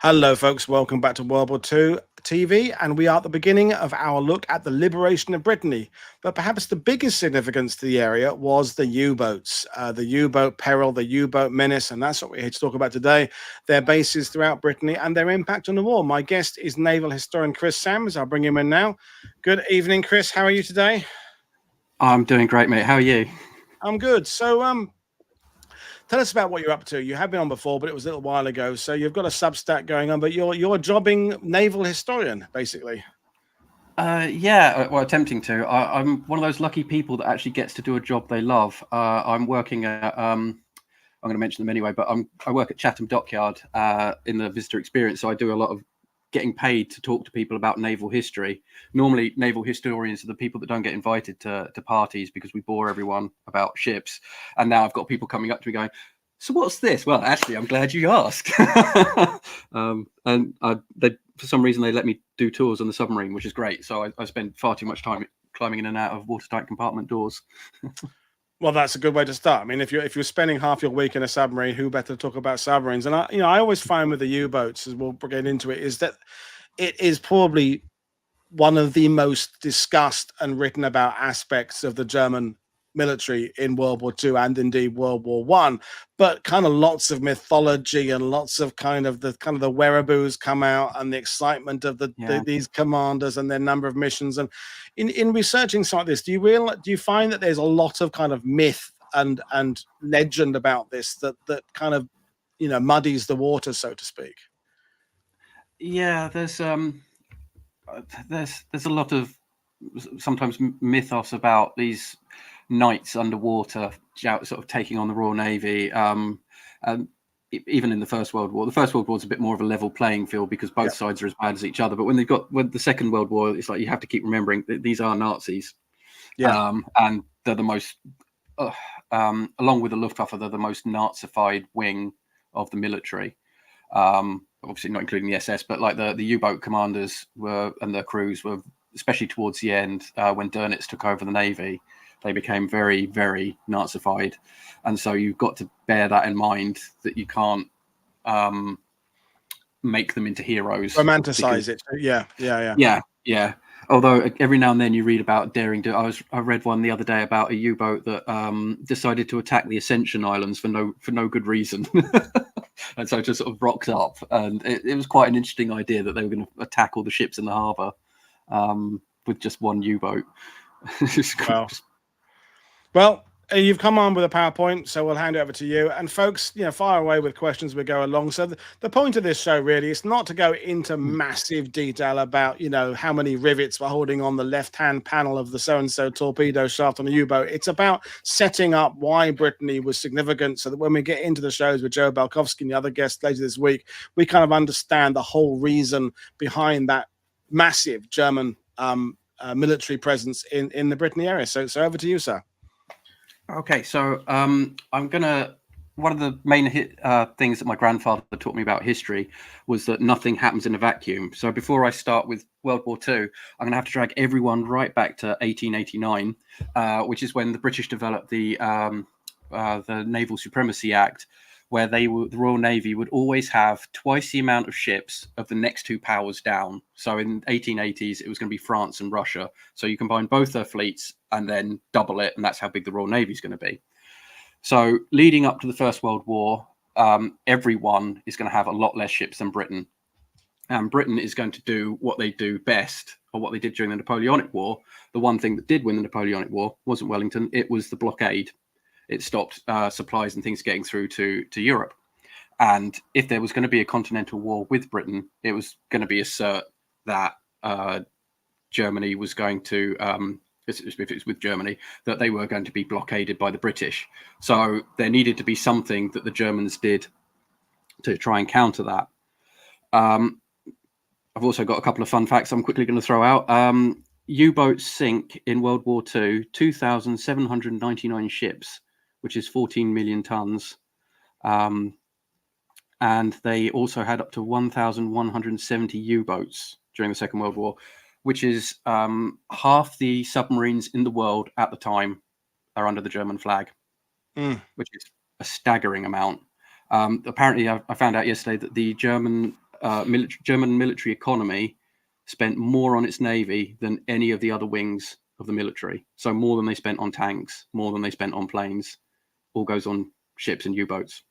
Hello, folks. Welcome back to World War II TV, and we are at the beginning of our look at the liberation of Brittany. But perhaps the biggest significance to the area was the U-boats, the U-boat peril, the U-boat menace, and that's what we're here to talk about today. Their bases throughout Brittany and their impact on the war. My guest is naval historian Chris Sams. I'll bring him in now. Good evening, Chris. How are you today? I'm doing great, mate. How are you? I'm good. So, tell us about what you're up to. You have been on before, but it was a little while ago. So you've got a Substack going on, but you're a jobbing naval historian, basically. Well, attempting to. I'm one of those lucky people that actually gets to do a job they love. I'm working at, I'm going to mention them anyway, but I work at Chatham Dockyard in the visitor experience. So I do a lot of getting paid to talk to people about naval history. Normally, naval historians are the people that don't get invited to parties because we bore everyone about ships. And now I've got people coming up to me going, "So what's this?" Well, actually, I'm glad you asked. For some reason, they let me do tours on the submarine, which is great. So I spend far too much time climbing in and out of watertight compartment doors. Well, that's a good way to start. I mean, if you're spending half your week in a submarine, who better to talk about submarines? And I always find with the U-boats, as we'll get into it, is that it is probably one of the most discussed and written about aspects of the German military in World War II and indeed World War One, but kind of lots of mythology and lots of kind of the wereaboos come out and the excitement of these commanders and their number of missions. And in researching some of this, do you find that there's a lot of kind of myth and legend about this that kind of muddies the water, so to speak? Yeah, there's a lot of sometimes mythos about these knights underwater sort of taking on the Royal Navy. And even in the First World War, the First World War is a bit more of a level playing field because both sides are as bad as each other. But when the Second World War, it's like you have to keep remembering that these are Nazis. And they're the most, along with the Luftwaffe, they're the most Nazified wing of the military. Obviously not including the SS, but like the U-boat commanders and their crews were, especially towards the end, when Dönitz took over the Navy, they became very, very Nazified. And so you've got to bear that in mind, that you can't make them into heroes. Romanticize it. Yeah. Although every now and then you read about daring do. I read one the other day about a U-boat that decided to attack the Ascension Islands for no good reason. And so it just sort of rocked up. And it was quite an interesting idea that they were going to attack all the ships in the harbour with just one U-boat. Well, you've come on with a PowerPoint, so we'll hand it over to you. And folks, fire away with questions as we go along. So the point of this show really is not to go into massive detail about, how many rivets we're holding on the left-hand panel of the so-and-so torpedo shaft on a U-boat. It's about setting up why Brittany was significant so that when we get into the shows with Joe Balkovsky and the other guests later this week, we kind of understand the whole reason behind that massive German military presence in the Brittany area. So over to you, sir. Okay, so one of the main things that my grandfather taught me about history was that nothing happens in a vacuum. So before I start with World War II, I'm going to have to drag everyone right back to 1889, which is when the British developed the Naval Supremacy Act, where the Royal Navy would always have twice the amount of ships of the next two powers down. So in 1880s, it was going to be France and Russia. So you combine both their fleets and then double it, and that's how big the Royal Navy is going to be. So leading up to the First World War, everyone is going to have a lot less ships than Britain. And Britain is going to do what they do best, or what they did during the Napoleonic War. The one thing that did win the Napoleonic War wasn't Wellington, it was the blockade. It stopped supplies and things getting through to Europe. And if there was going to be a continental war with Britain, it was going to be assert that Germany was going to, if it was with Germany, that they were going to be blockaded by the British. So there needed to be something that the Germans did to try and counter that. I've also got a couple of fun facts I'm quickly going to throw out. U-boats sink in World War II, 2,799 ships, which is 14 million tons. And they also had up to 1,170 U-boats during the Second World War, which is half the submarines in the world at the time are under the German flag, which is a staggering amount. Apparently, I found out yesterday that the German German military economy spent more on its navy than any of the other wings of the military. So more than they spent on tanks, more than they spent on planes, all goes on ships and U-boats.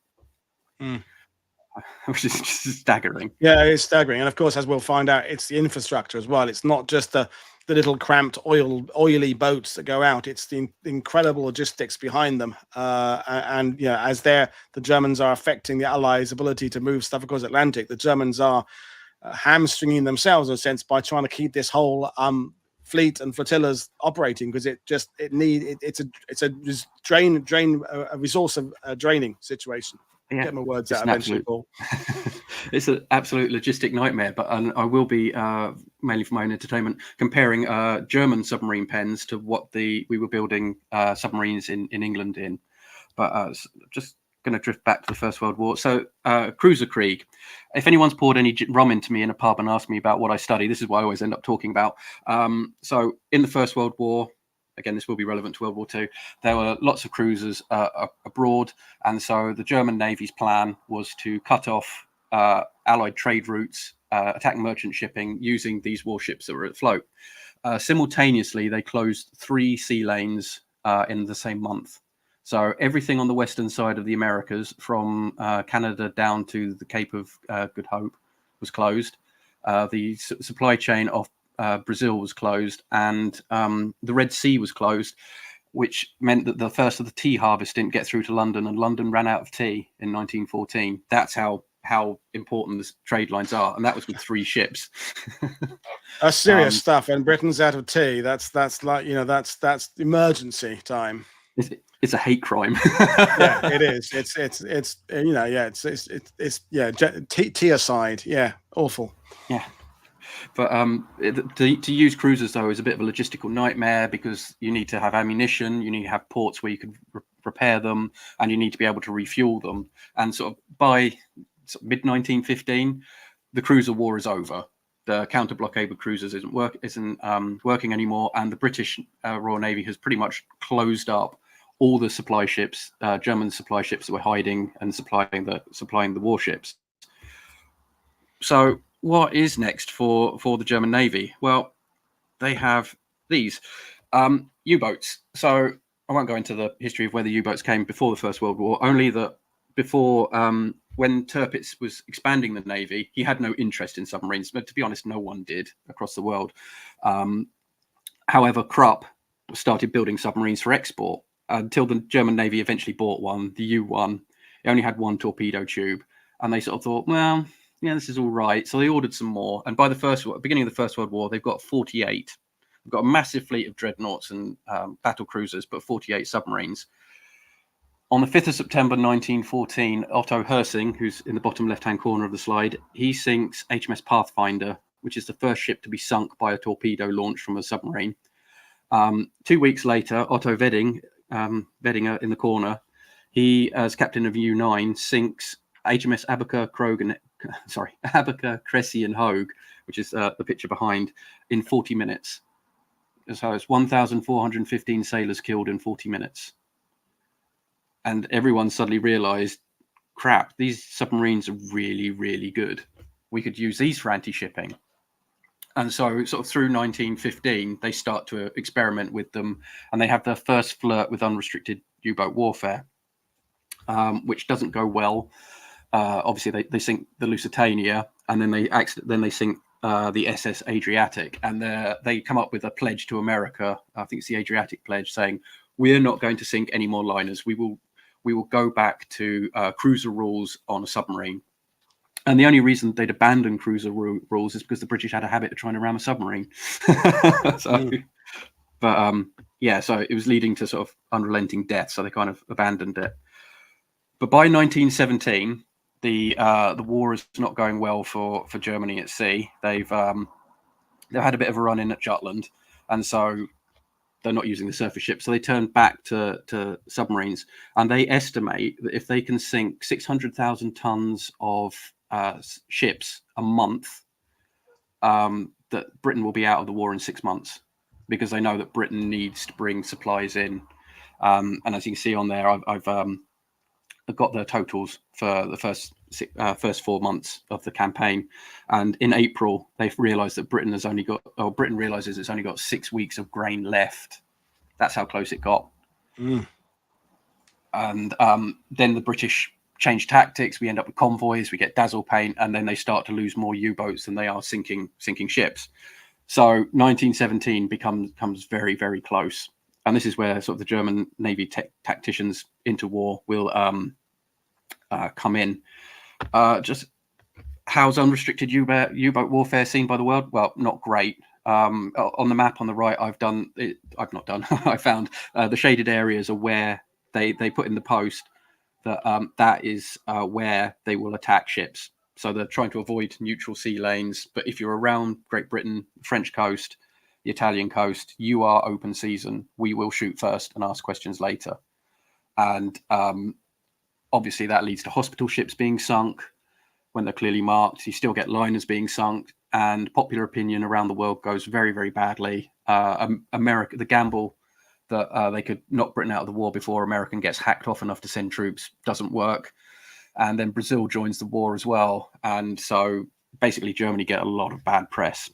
Which is just staggering. Yeah, it's staggering. And of course, as we'll find out, it's the infrastructure as well. It's not just the little cramped oily boats that go out. It's the incredible logistics behind them. And yeah, as the Germans are affecting the Allies' ability to move stuff across the Atlantic, the Germans are hamstringing themselves in a sense by trying to keep this whole fleet and flotillas operating, because it's a resource of draining situation. Yeah, get my words out eventually, Paul. It's an absolute logistic nightmare, but I will be mainly for my own entertainment comparing German submarine pens to what we were building submarines in England in. But just going to drift back to the First World War. So Cruiser Krieg. If anyone's poured any rum into me in a pub and asked me about what I study, this is what I always end up talking about. So in the First World War, again, this will be relevant to World War II, there were lots of cruisers abroad. And so the German Navy's plan was to cut off Allied trade routes, attack merchant shipping using these warships that were afloat. Simultaneously, they closed 3 sea lanes in the same month. So everything on the western side of the Americas, from Canada down to the Cape of Good Hope, was closed. The supply chain of Brazil was closed, and the Red Sea was closed, which meant that the first of the tea harvest didn't get through to London, and London ran out of tea in 1914. That's how important the trade lines are, and that was with 3 ships. That's serious stuff. And Britain's out of tea. That's like, that's emergency time. It's a hate crime. Yeah, it is. It's tea aside. Yeah, awful. Yeah. But to use cruisers, though, is a bit of a logistical nightmare, because you need to have ammunition, you need to have ports where you can repair them, and you need to be able to refuel them. And sort of by mid-1915, the cruiser war is over. The counter-blockade with cruisers isn't working anymore, and the British Royal Navy has pretty much closed up all the supply ships, German supply ships that were hiding and supplying the warships. So what is next for the German Navy? Well, they have these U-boats. So I won't go into the history of where the U-boats came before the First World War, only that before, when Tirpitz was expanding the Navy, he had no interest in submarines. But to be honest, no one did across the world. However, Krupp started building submarines for export until the German Navy eventually bought one, the U-1. It only had 1 torpedo tube. And they sort of thought, well, yeah, this is all right. So they ordered some more. And by the beginning of the First World War, they've got 48. They've got a massive fleet of dreadnoughts and battle cruisers, but 48 submarines. On the 5th of September 1914, Otto Hersing, who's in the bottom left-hand corner of the slide, he sinks HMS Pathfinder, which is the first ship to be sunk by a torpedo launched from a submarine. 2 weeks later, Otto Weddinger in the corner, he, as captain of U-9, sinks HMS Abaca Cressy and Hogue, which is the picture behind, in 40 minutes. So it's 1,415 sailors killed in 40 minutes. And everyone suddenly realized, crap, these submarines are really, really good. We could use these for anti-shipping. And so sort of through 1915, they start to experiment with them, and they have their first flirt with unrestricted U-boat warfare, which doesn't go well. Obviously, they sink the Lusitania, and then they sink the SS Adriatic, and they come up with a pledge to America. I think it's the Adriatic Pledge, saying we are not going to sink any more liners. We will go back to cruiser rules on a submarine. And the only reason they'd abandon cruiser rules is because the British had a habit of trying to ram a submarine. So it was leading to sort of unrelenting death. So they kind of abandoned it. But by 1917, the war is not going well for Germany at sea. They've had a bit of a run in at Jutland, and so they're not using the surface ships. So they turn back to submarines, and they estimate that if they can sink 600,000 tons of ships a month, that Britain will be out of the war in 6 months, because they know that Britain needs to bring supplies in. And as you can see on there, I've got the totals for the first first 4 months of the campaign. And in April, they've realised that Britain realises it's only got 6 weeks of grain left. That's how close it got. And then the British change tactics. We end up with convoys. We get dazzle paint, and then they start to lose more U-boats than they are sinking ships. So 1917 becomes very, very close. And this is where sort of the German Navy tacticians into war will come in. Just how's unrestricted U-boat warfare seen by the world? Well, not great. On the map on the right, I found the shaded areas are where they put in the post that that is where they will attack ships. So they're trying to avoid neutral sea lanes. But if you're around Great Britain, French coast, the Italian coast, you are open season. We will shoot first and ask questions later. And obviously that leads to hospital ships being sunk when they're clearly marked. You still get liners being sunk, and popular opinion around the world goes very, very badly. America, the gamble that they could knock Britain out of the war before America gets hacked off enough to send troops doesn't work. And then Brazil joins the war as well. And so basically Germany get a lot of bad press.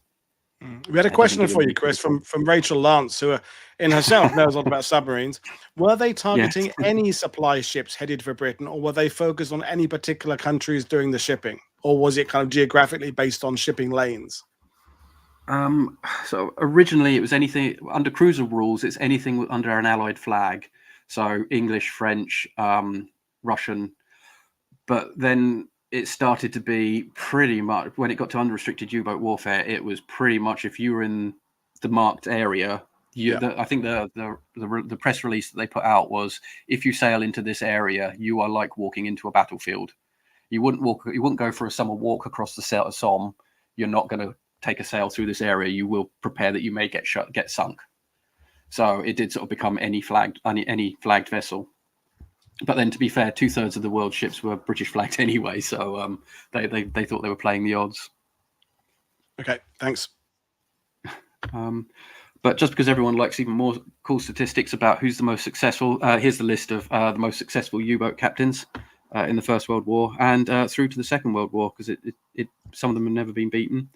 We had a question for you, Chris, from Rachel Lance, who in herself knows a lot about submarines. Were they targeting any supply ships headed for Britain, or were they focused on any particular countries doing the shipping? Or was it kind of geographically based on shipping lanes? So originally it was anything under cruiser rules. It's anything under an Allied flag. So English, French, Russian. But then it started to be pretty much, when it got to unrestricted U-boat warfare, it was pretty much if you were in the marked area. I think the press release that they put out was, if you sail into this area, you are like walking into a battlefield. You wouldn't go for a summer walk across the Somme. You're not going to take a sail through this area. You will prepare that you may get sunk. So it did sort of become any flagged vessel. But then, to be fair, 2/3 of the world's ships were British flagged anyway, so they thought they were playing the odds. Okay, thanks. But just because everyone likes even more cool statistics about who's the most successful, here's the list of the most successful U-boat captains in the First World War and through to the Second World War, because some of them have never been beaten.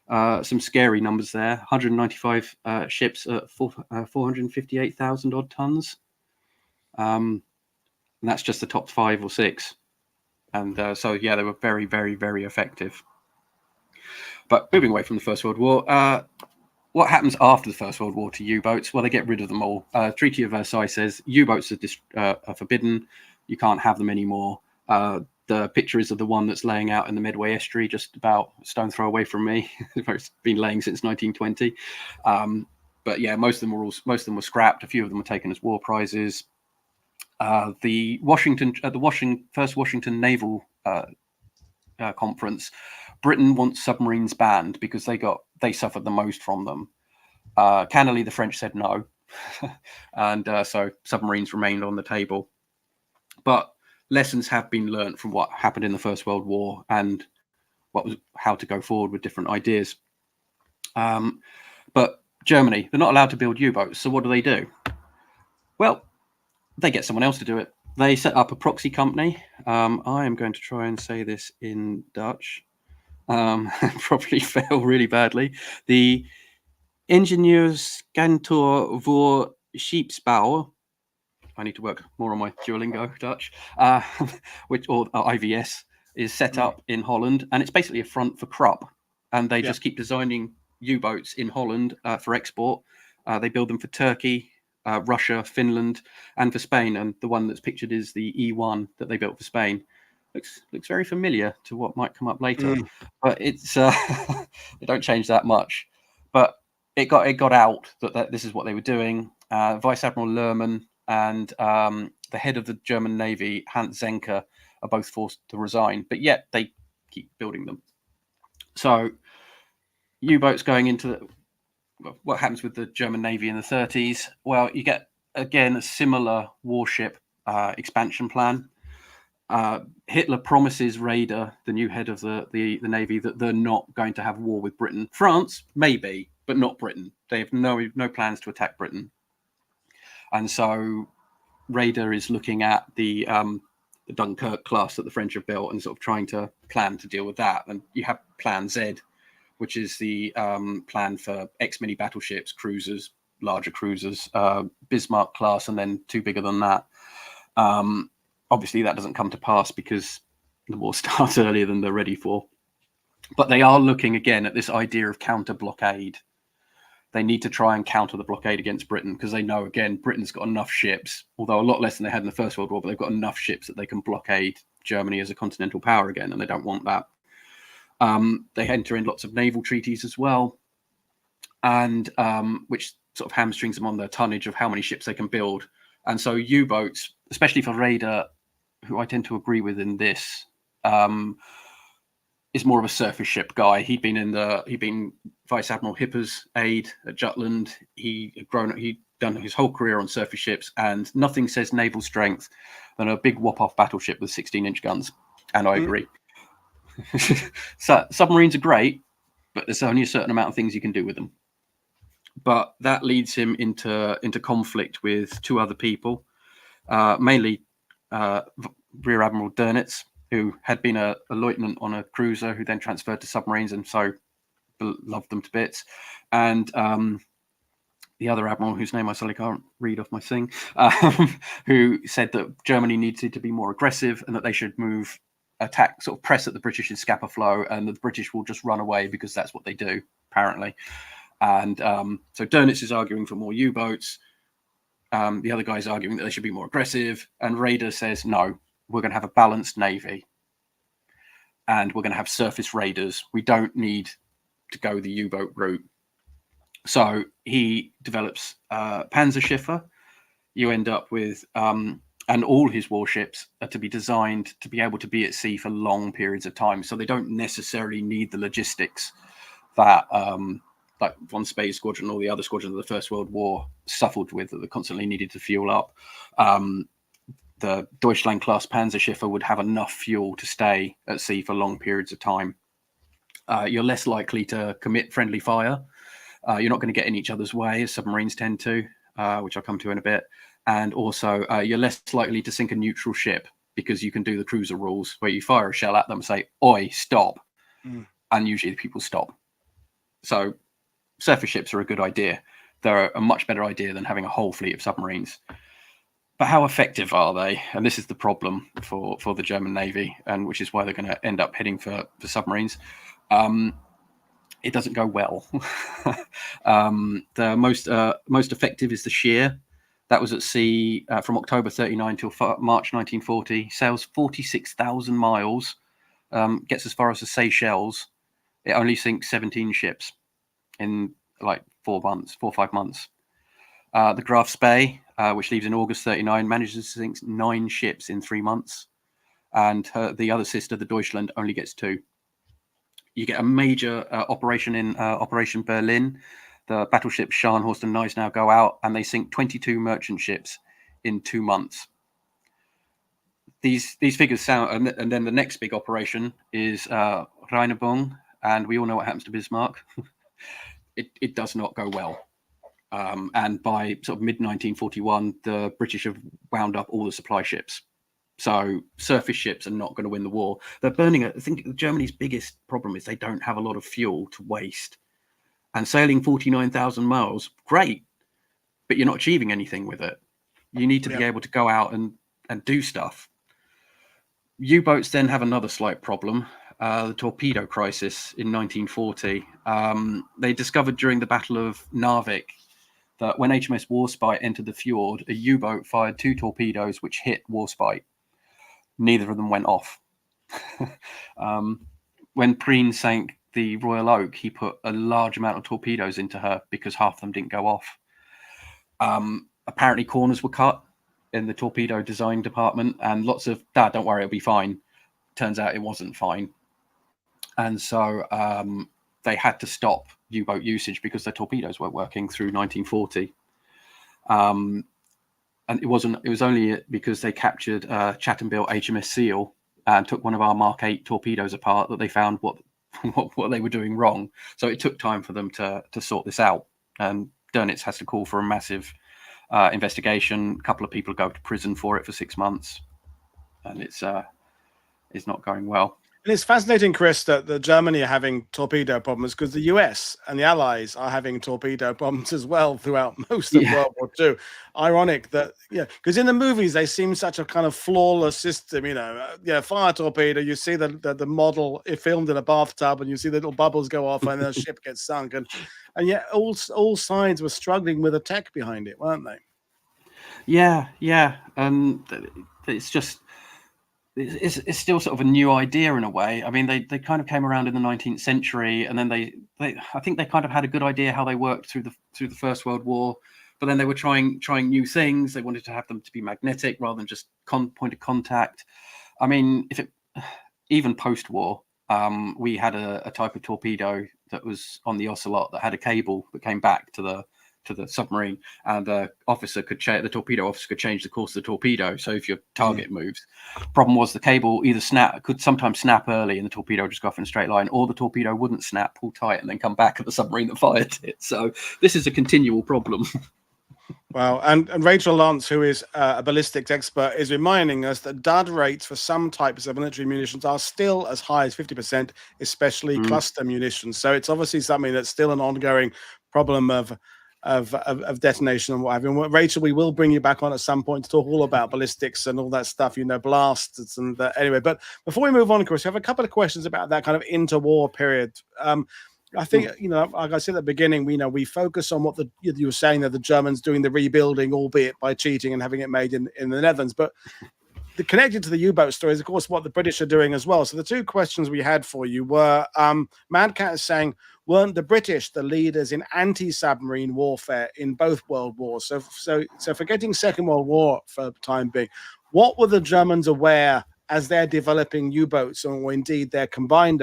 Some scary numbers there: 195 ships at 458,000 odd tons. And that's just the top 5 or 6. And so, yeah, they were very, very, very effective. But moving away from the First World War, what happens after the First World War to U-boats? Well, they get rid of them all. Treaty of Versailles says U-boats are forbidden. You can't have them anymore. The picture is of the one that's laying out in the Medway estuary, just about a stone throw away from me. It's been laying since 1920. But yeah, most of them were scrapped. A few of them were taken as war prizes. The first Washington Naval Conference, Britain wants submarines banned because they suffered the most from them. Cannily, the French said no, and so submarines remained on the table. But lessons have been learnt from what happened in the First World War and how to go forward with different ideas. But Germany, they're not allowed to build U-boats, so what do? Well, they get someone else to do it. They set up a proxy company. I am going to try and say this in Dutch. Probably fail really badly. The Ingenieurskantoor voor Scheepsbouw. I need to work more on my Duolingo Dutch, or IVS, is set up in Holland, and it's basically a front for Krupp. And they just keep designing U-boats in Holland for export. They build them for Turkey, Russia, Finland, and for Spain. And the one that's pictured is the E1 that they built for Spain. Looks very familiar to what might come up later, but it's they don't change that much. But it got out that this is what they were doing. Vice Admiral Lerman and the head of the German Navy, Hans Zenker, are both forced to resign, but yet they keep building them. So U-boats going into what happens with the German Navy in the 30s? Well, you get, again, a similar warship expansion plan. Hitler promises Raeder, the new head of the Navy, that they're not going to have war with Britain. France, maybe, but not Britain. They have no plans to attack Britain. And so Raeder is looking at the the Dunkirk class that the French have built, and sort of trying to plan to deal with that. And you have Plan Z, which is the plan for X-mini battleships, cruisers, larger cruisers, Bismarck class, and then 2 bigger than that. Obviously, that doesn't come to pass because the war starts earlier than they're ready for. But they are looking again at this idea of counter-blockade. They need to try and counter the blockade against Britain because they know, again, Britain's got enough ships, although a lot less than they had in the First World War, but they've got enough ships that they can blockade Germany as a continental power again, and they don't want that. They enter in lots of naval treaties as well, and which sort of hamstrings them on their tonnage of how many ships they can build. And so U-boats, especially for Raider, who I tend to agree with in this, is more of a surface ship guy. He'd been Vice Admiral Hipper's aide at Jutland. He'd done his whole career on surface ships, and nothing says naval strength than a big whop-off battleship with 16-inch guns. And I agree. So submarines are great, but there's only a certain amount of things you can do with them. But that leads him into conflict with 2 other people, mainly Rear Admiral Dönitz, who had been a lieutenant on a cruiser, who then transferred to submarines and so loved them to bits. And the other admiral, whose name I suddenly can't read off my thing, who said that Germany needed to be more aggressive and that they should attack, sort of press at the British in Scapa Flow, and that the British will just run away because that's what they do, apparently. And so Dönitz is arguing for more U-boats. The other guy's arguing that they should be more aggressive. And Raider says, no, we're going to have a balanced navy. And we're going to have surface raiders. We don't need to go the U-boat route. So he develops Panzerschiffe. You end up with, and all his warships are to be designed to be able to be at sea for long periods of time. So they don't necessarily need the logistics that like Von Spey's squadron or the other squadrons of the First World War suffered with, that they constantly needed to fuel up. The Deutschland class Panzerschiffe would have enough fuel to stay at sea for long periods of time. You're less likely to commit friendly fire. You're not going to get in each other's way, as submarines tend to, which I'll come to in a bit. And also, you're less likely to sink a neutral ship because you can do the cruiser rules where you fire a shell at them and say, "Oi, stop." And usually the people stop. So surface ships are a good idea. They're a much better idea than having a whole fleet of submarines. But how effective are they? And this is the problem for the German Navy, and which is why they're going to end up heading for submarines. It doesn't go well. The most effective is the Scheer. That was at sea from October 39 till March 1940. Sails 46,000 miles. Gets as far as the Seychelles. It only sinks 17 ships in like 4 or 5 months. The Graf Spee, which leaves in August 39, manages to sink 9 ships in 3 months. And the other sister, the Deutschland, only gets 2. You get a major operation in Operation Berlin. The battleships Scharnhorst and Gneisenau go out, and they sink 22 merchant ships in 2 months. These figures sound, and then the next big operation is Rheinebung, and we all know what happens to Bismarck. It does not go well. And by sort of mid-1941, the British have wound up all the supply ships. So surface ships are not going to win the war. They're burning it. I think Germany's biggest problem is they don't have a lot of fuel to waste. And sailing 49,000 miles, great, but you're not achieving anything with it. You need to be able to go out and do stuff. U-boats then have another slight problem, the torpedo crisis in 1940. They discovered during the Battle of Narvik that when HMS Warspite entered the fjord, a U-boat fired 2 torpedoes which hit Warspite. Neither of them went off. When Preen sank the Royal Oak, he put a large amount of torpedoes into her because half of them didn't go off. Apparently corners were cut in the torpedo design department, and lots of, "Dad, don't worry, it'll be fine." Turns out it wasn't fine. And so they had to stop U-boat usage because their torpedoes weren't working through 1940. And it was only because they captured Chatham-built HMS Seal and took one of our Mark 8 torpedoes apart that they found what they were doing wrong. So it took time for them to sort this out. And Dönitz has to call for a massive investigation. A couple of people go to prison for it for 6 months. and it's not going well. And it's fascinating, Chris, that Germany are having torpedo problems because the US and the Allies are having torpedo problems as well throughout most of World War II. Ironic that, because in the movies they seem such a kind of flawless system. Fire torpedo. You see the model filmed in a bathtub, and you see the little bubbles go off, and the ship gets sunk, and yet all sides were struggling with the tech behind it, weren't they? Yeah, and it's just. It's still sort of a new idea in a way. I mean, they kind of came around in the 19th century, and then I think they kind of had a good idea how they worked through the First World War, but then they were trying new things. They wanted to have them to be magnetic rather than just point of contact. I mean, even post-war, we had a type of torpedo that was on the Ocelot that had a cable that came back to the submarine, and the torpedo officer could change the course of the torpedo. So if your target moves, problem was the cable could sometimes snap early, and the torpedo would just go off in a straight line, or the torpedo wouldn't snap, pull tight, and then come back at the submarine that fired it. So this is a continual problem. Well, and Rachel Lance, who is a ballistics expert, is reminding us that dud rates for some types of military munitions are still as high as 50%, especially cluster munitions. So it's obviously something that's still an ongoing problem of detonation and what have you. Rachel, we will bring you back on at some point to talk all about ballistics and all that stuff, blasts and anyway. But before we move on, Chris, we have a couple of questions about that kind of interwar period. I think, like I said at the beginning, we focus on what you were saying, that the Germans doing the rebuilding, albeit by cheating and having it made in the Netherlands. But connected to the U-boat story is, of course, what the British are doing as well. So the two questions we had for you were, Mad Cat is saying, weren't the British the leaders in anti-submarine warfare in both world wars? So forgetting Second World War for the time being, what were the Germans aware as they're developing U-boats, or indeed their combined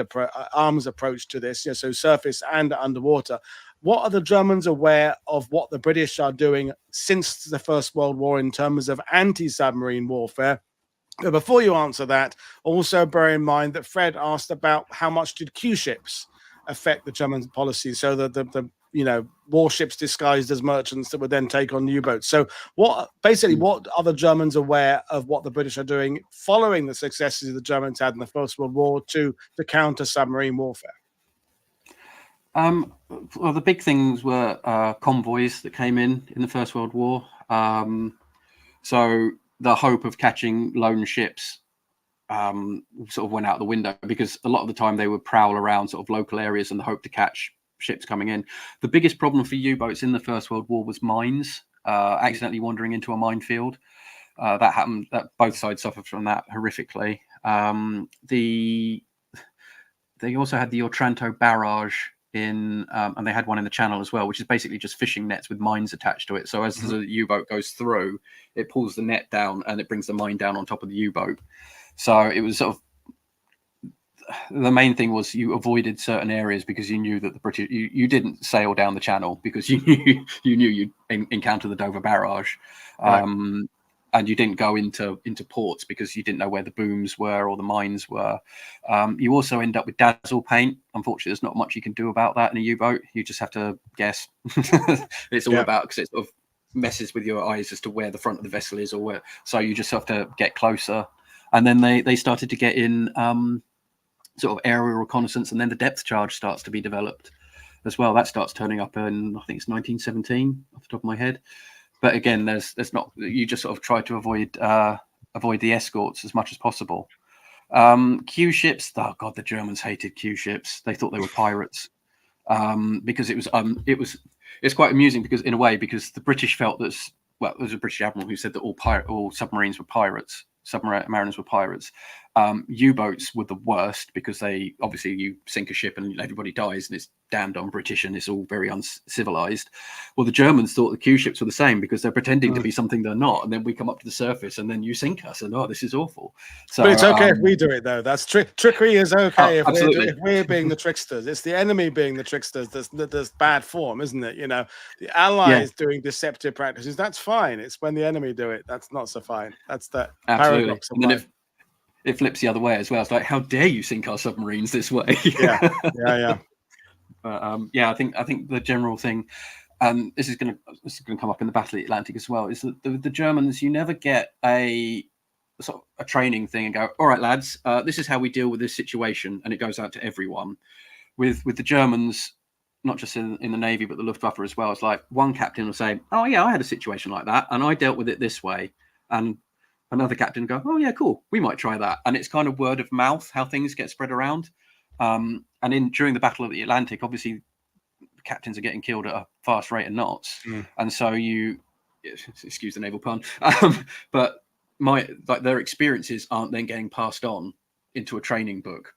arms approach to this, so surface and underwater? What are the Germans aware of what the British are doing since the First World War in terms of anti-submarine warfare? But before you answer that, also bear in mind that Fred asked about how much did Q-ships affect the German policy, so that the warships disguised as merchants that would then take on U-boats. So what are the Germans aware of what the British are doing following the successes the Germans had in the First World War to counter submarine warfare? Well, the big things were convoys that came in the First World War. So the hope of catching lone ships sort of went out the window, because a lot of the time they would prowl around sort of local areas in the hope to catch ships coming in. The biggest problem for U-boats in the First World War was mines, accidentally wandering into a minefield. That happened. That both sides suffered from that horrifically. They also had the Otranto barrage and they had one in the Channel as well, which is basically just fishing nets with mines attached to it. So as the U-boat goes through, it pulls the net down and it brings the mine down on top of the U-boat. So it was sort of, the main thing was you avoided certain areas because you knew that the British, you didn't sail down the Channel because you knew you'd encounter the Dover barrage. Right. And you didn't go into ports because you didn't know where the booms were or the mines were. You also end up with dazzle paint. Unfortunately, there's not much you can do about that in a U-boat. You just have to guess. It's all about, because it sort of messes with your eyes as to where the front of the vessel is or where. So you just have to get closer. And then they started to get in sort of aerial reconnaissance, and then the depth charge starts to be developed as well. That starts turning up in, I think it's 1917 off the top of my head. But again, there's not, you just sort of try to avoid the escorts as much as possible. Q ships, oh god, the Germans hated Q ships. They thought they were pirates because it's quite amusing because in a way, because the British felt that, well, there was a British admiral who said that all submarines were pirates. Submariners were pirates. U-boats were the worst because they obviously, you sink a ship and everybody dies and it's damned un-British and it's all very uncivilized. Well, the Germans thought the Q-ships were the same because they're pretending to be something they're not, and then we come up to the surface and then you sink us and this is awful. So, but it's okay if we do it though. That's trickery is okay if we're being the tricksters. It's the enemy being the tricksters that's bad form, isn't it? The Allies doing deceptive practices, that's fine. It's when the enemy do it that's not so fine. That's the paradox of life. It flips the other way as well. It's like, how dare you sink our submarines this way? yeah. But I think the general thing, this is going to come up in the Battle of the Atlantic as well, is that the Germans, you never get a sort of a training thing and go, all right, lads, this is how we deal with this situation, and it goes out to everyone. With the Germans, not just in the Navy, but the Luftwaffe as well, it's like one captain will say, oh yeah, I had a situation like that, and I dealt with it this way, and another captain will go, oh yeah, cool, we might try that. And it's kind of word of mouth how things get spread around. And during the Battle of the Atlantic, obviously captains are getting killed at a fast rate of knots, and so excuse the naval pun, but their experiences aren't then getting passed on into a training book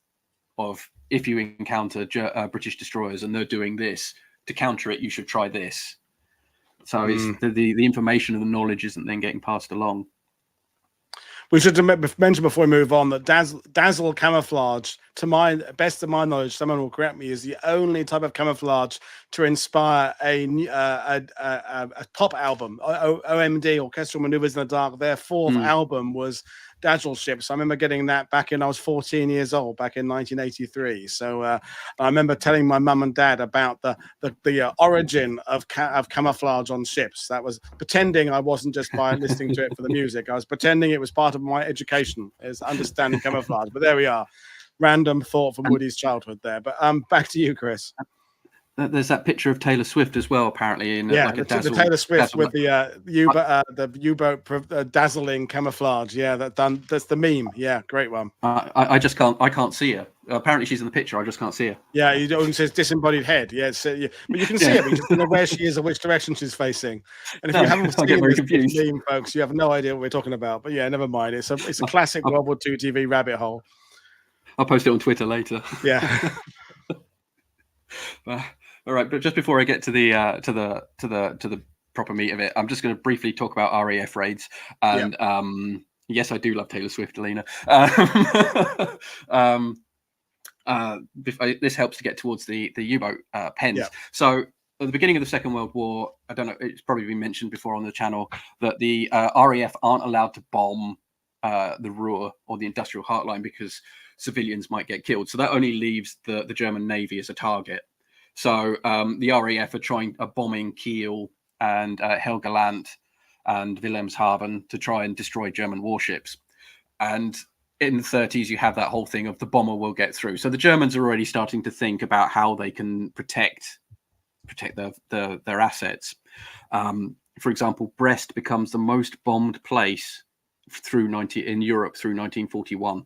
of, if you encounter British destroyers and they're doing this, to counter it, you should try this. So it's the information and the knowledge isn't then getting passed along. We should mention before we move on that dazzle camouflage, to my best of my knowledge, someone will correct me, is the only type of camouflage to inspire a pop album. OMD, Orchestral Maneuvers in the Dark, their fourth album was Dazzle Ships. I remember getting that back in, I was 14 years old, back in 1983. So I remember telling my mum and dad about the origin of camouflage on ships. That was pretending I wasn't just by listening to it for the music. I was pretending it was part of my education, is understanding camouflage. But there we are. Random thought from Woody's childhood there. But back to you, Chris. There's that picture of Taylor Swift as well, apparently. In the Taylor Swift with the U-boat dazzling camouflage. Yeah, that's the meme. Yeah, great one. I can't see her. Apparently, she's in the picture. I just can't see her. Yeah, it says disembodied head. Yeah, but you can see it. But you just don't know where she is or which direction she's facing. And if you haven't seen this meme, folks, you have no idea what we're talking about. But yeah, never mind. It's a classic World War II TV rabbit hole. I'll post it on Twitter later. Yeah. All right, but just before I get to the proper meat of it, I'm just going to briefly talk about RAF raids. And yes, I do love Taylor Swift, Alina. This helps to get towards the U-boat pens. Yeah. So at the beginning of the Second World War, I don't know, it's probably been mentioned before on the channel that the RAF aren't allowed to bomb the Ruhr or the industrial heartline because civilians might get killed. So that only leaves the German Navy as a target. So the RAF are bombing Kiel and Helgoland and Wilhelmshaven to try and destroy German warships. And in the 30s, you have that whole thing of the bomber will get through. So the Germans are already starting to think about how they can protect their assets. For example, Brest becomes the most bombed place in Europe through 1941.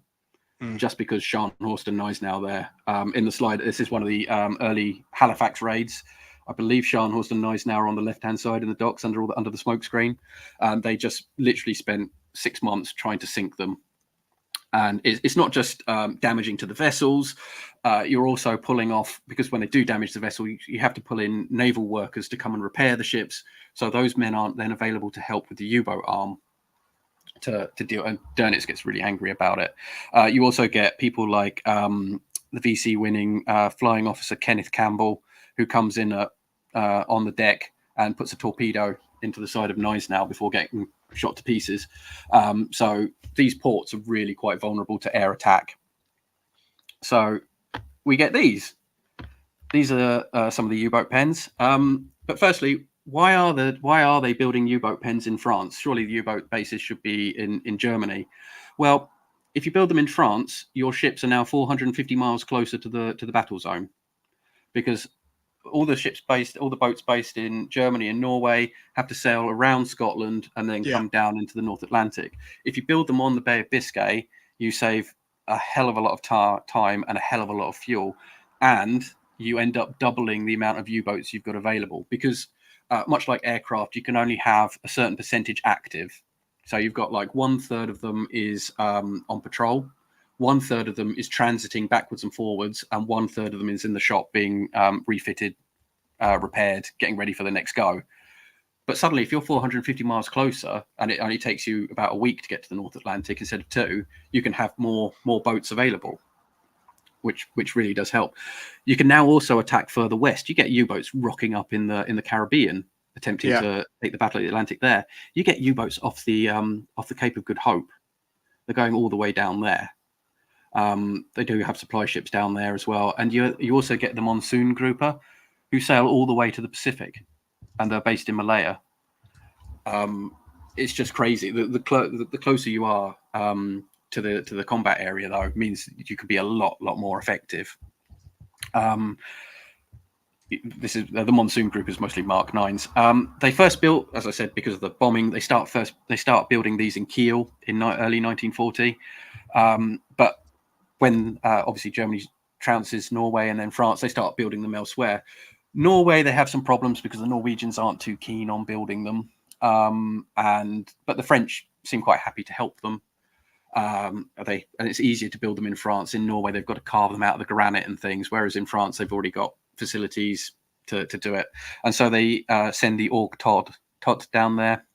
Just because Scharnhorst and Gneisenau there. In the slide, this is one of the early Halifax raids. I believe Scharnhorst and Gneisenau are on the left-hand side in the docks under the smoke screen. They just literally spent 6 months trying to sink them. And it's not just damaging to the vessels. You're also pulling off, because when they do damage the vessel, you have to pull in naval workers to come and repair the ships. So those men aren't then available to help with the U-boat arm. To deal, and Dönitz gets really angry about it. You also get people like the VC winning flying officer Kenneth Campbell, who comes in on the deck and puts a torpedo into the side of Gneisenau before getting shot to pieces. So these ports are really quite vulnerable to air attack. So we get these. These are some of the U-boat pens. But firstly, why are they building U-boat pens in France? Surely the U-boat bases should be in Germany. Well, if you build them in France, your ships are now 450 miles closer to the battle zone, because all the boats based in Germany and Norway have to sail around Scotland and then come down into the North Atlantic. If you build them on the Bay of Biscay, you save a hell of a lot of time and a hell of a lot of fuel, and you end up doubling the amount of U-boats you've got available, because much like aircraft, you can only have a certain percentage active. So you've got like 1/3 of them is on patrol, 1/3 of them is transiting backwards and forwards, and 1/3 of them is in the shop being refitted, repaired, getting ready for the next go. But suddenly, if you're 450 miles closer and it only takes you about a week to get to the North Atlantic instead of 2, you can have more boats available, which really does help. You can now also attack further west. You get U-boats rocking up in the Caribbean, attempting to take the Battle of the Atlantic there. You get U-boats off the Cape of Good Hope. They're going all the way down there. They do have supply ships down there as well. And you also get the monsoon grouper, who sail all the way to the Pacific, and they're based in Malaya. It's just crazy. The closer you are to the combat area, though, means you could be a lot more effective. This is the Monsoon group is mostly Mark 9s. They first built, as I said, because of the bombing. They start building these in Kiel in early 1940. But when obviously Germany trounces Norway and then France, they start building them elsewhere. Norway, they have some problems because the Norwegians aren't too keen on building them, but the French seem quite happy to help them. And it's easier to build them in France. In Norway, they've got to carve them out of the granite and things, whereas in France, they've already got facilities to do it. And so they send the Org Todd down there.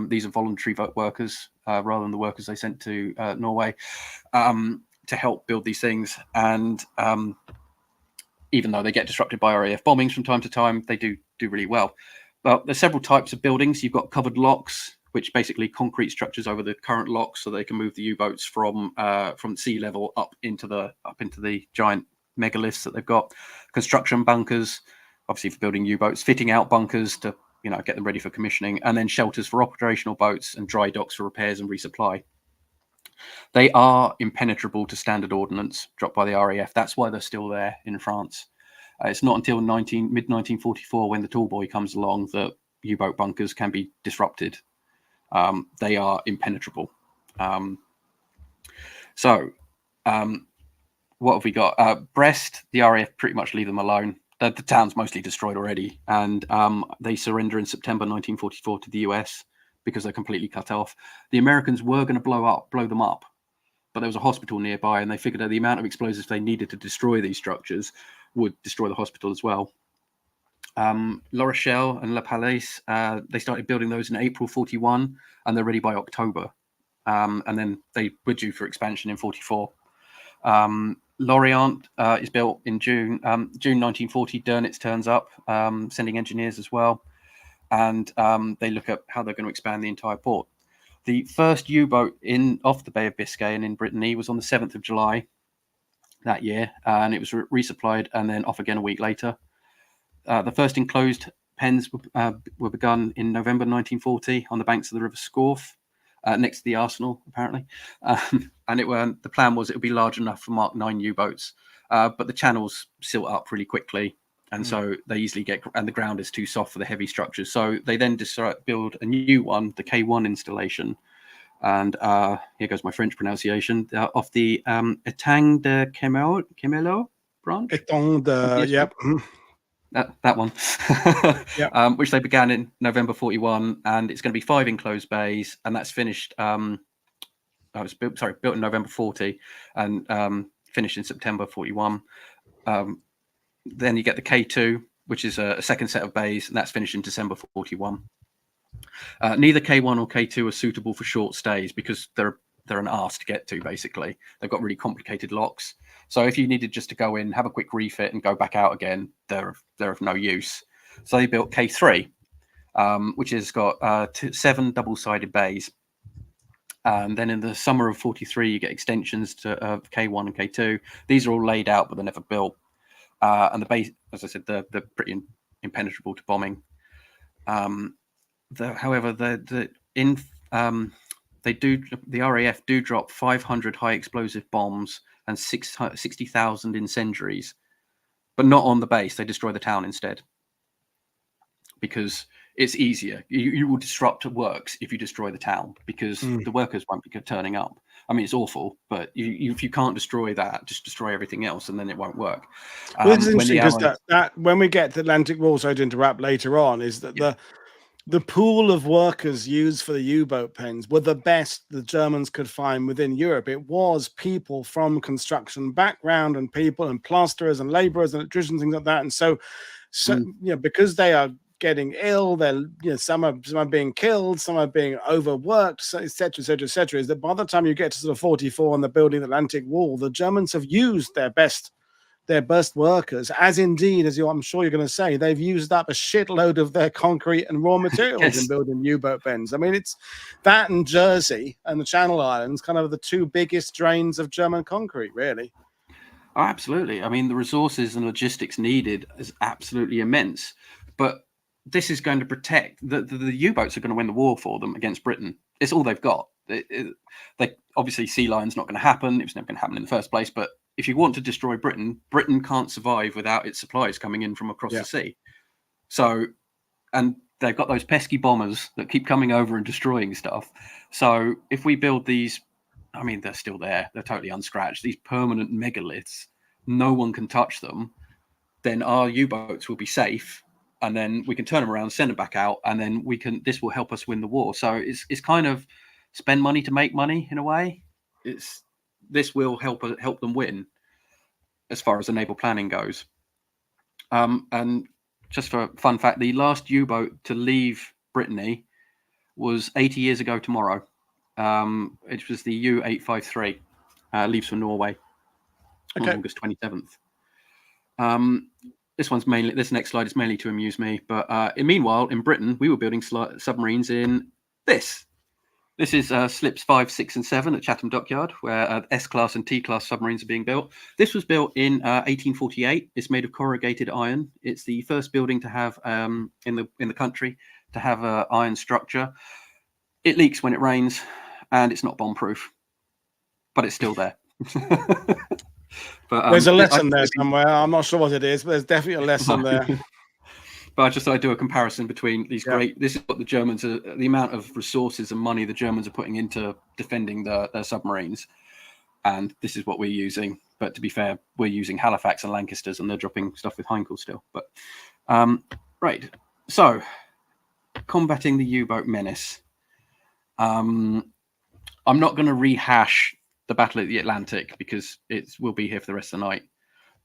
These are voluntary workers rather than the workers they sent to Norway to help build these things. And even though they get disrupted by RAF bombings from time to time, they do really well. Well, there's several types of buildings. You've got covered locks, which basically concrete structures over the current locks, so they can move the U-boats from sea level up into the giant megaliths that they've got. Construction bunkers, obviously for building U-boats, fitting out bunkers to get them ready for commissioning, and then shelters for operational boats and dry docks for repairs and resupply. They are impenetrable to standard ordnance dropped by the RAF. That's why they're still there in France. It's not until mid-1944 when the tall boy comes along that U-boat bunkers can be disrupted. They are impenetrable. What have we got? Brest, the RAF pretty much leave them alone. The town's mostly destroyed already, and they surrender in September 1944 to the US because they're completely cut off. The Americans were going to blow them up, but there was a hospital nearby, and they figured out the amount of explosives they needed to destroy these structures would destroy the hospital as well. La Rochelle and La Palais, they started building those in April 41, and they're ready by October. And then they were due for expansion in 44. Lorient is built in June 1940. Dönitz turns up, sending engineers as well. And they look at how they're going to expand the entire port. The first U-boat off the Bay of Biscay and in Brittany was on the 7th of July that year, and it was resupplied and then off again a week later. The first enclosed pens were begun in November 1940 on the banks of the River Scorff, next to the arsenal, apparently. And the plan was it would be large enough for Mark 9 U-boats, but the channels silt up really quickly. And so they easily and the ground is too soft for the heavy structures. So they then decide to build a new one, the K1 installation. And here goes my French pronunciation, of the Étang de Camelo branch. Étang de, yep. That one, yep. Which they began in November 41. And it's going to be 5 enclosed bays. And that's finished, built in November 40 and finished in September 41. Then you get the K2, which is a second set of bays, and that's finished in December 41. Neither K1 or K2 are suitable for short stays because they're an arse to get to, basically. They've got really complicated locks. So if you needed just to go in, have a quick refit and go back out again, they're of no use. So they built K3, which has got 7 double-sided bays. And then in the summer of 43, you get extensions to K1 and K2. These are all laid out, but they're never built. And the base, as I said, they're pretty impenetrable to bombing. However, the RAF do drop 500 high explosive bombs and 60,000 incendiaries, but not on the base. They destroy the town instead because it's easier. You will disrupt works if you destroy the town because the workers won't be turning up. I mean, it's awful, but if you can't destroy that, just destroy everything else, and then it won't work. Well, it's interesting because that when we get to Atlantic Wall, sorry to interrupt later on, is that the pool of workers used for the U-boat pens were the best the Germans could find within Europe. It was people from construction background and people and plasterers and laborers and electricians, things like that. And so because they are getting ill, they're some are being killed, some are being overworked, etc., etc., etc. Is that by the time you get to sort of 44 and the building the Atlantic Wall, the Germans have used their best workers, as indeed, as I'm sure you're going to say, they've used up a shitload of their concrete and raw materials in building U-boat pens. I mean, it's that and Jersey and the Channel Islands, kind of the 2 biggest drains of German concrete, really. Oh, absolutely. I mean, the resources and logistics needed is absolutely immense. But this is going to protect the U-boats are going to win the war for them against Britain. It's all they've got. obviously sea lion's not going to happen. It was never going to happen in the first place. But if you want to destroy Britain, Britain can't survive without its supplies coming in from across the sea. So, and they've got those pesky bombers that keep coming over and destroying stuff. So if we build these, I mean, they're still there. They're totally unscratched. These permanent megaliths, no one can touch them. Then our U-boats will be safe. And then we can turn them around, send them back out. And then this will help us win the war. So it's kind of spend money to make money in a way. This will help them win as far as the naval planning goes. And just for a fun fact, the last U-boat to leave Brittany was 80 years ago tomorrow. It was the U-853, leaves for Norway on August 27th. This next slide is mainly to amuse me. But meanwhile, in Britain, we were building submarines in this. This is slips 5, 6, and 7 at Chatham Dockyard, where S-class and T-class submarines are being built. This was built in 1848. It's made of corrugated iron. It's the first building to have in the country to have an iron structure. It leaks when it rains, and it's not bomb-proof, but it's still there. But there's a lesson there somewhere. I'm not sure what it is, but there's definitely a lesson there. But I just thought I'd do a comparison between these great. This is what the Germans are. The amount of resources and money the Germans are putting into defending their submarines, and this is what we're using. But to be fair, we're using Halifax and Lancasters, and they're dropping stuff with Heinkel still. But right, so combating the U-boat menace. I'm not going to rehash the Battle of the Atlantic because we'll be here for the rest of the night.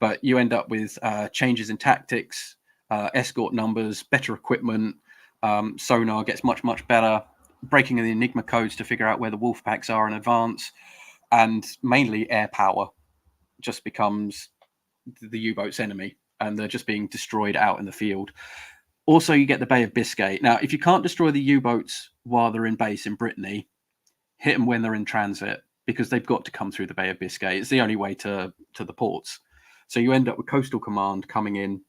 But you end up with changes in tactics. Escort numbers, better equipment, sonar gets much better, breaking the Enigma codes to figure out where the wolf packs are in advance, and mainly air power just becomes the U-boat's enemy, and they're just being destroyed out in the field. Also, you get the Bay of Biscay. Now, if you can't destroy the U-boats while they're in base in Brittany, hit them when they're in transit, because they've got to come through the Bay of Biscay. It's the only way to the ports. So you end up with Coastal Command coming in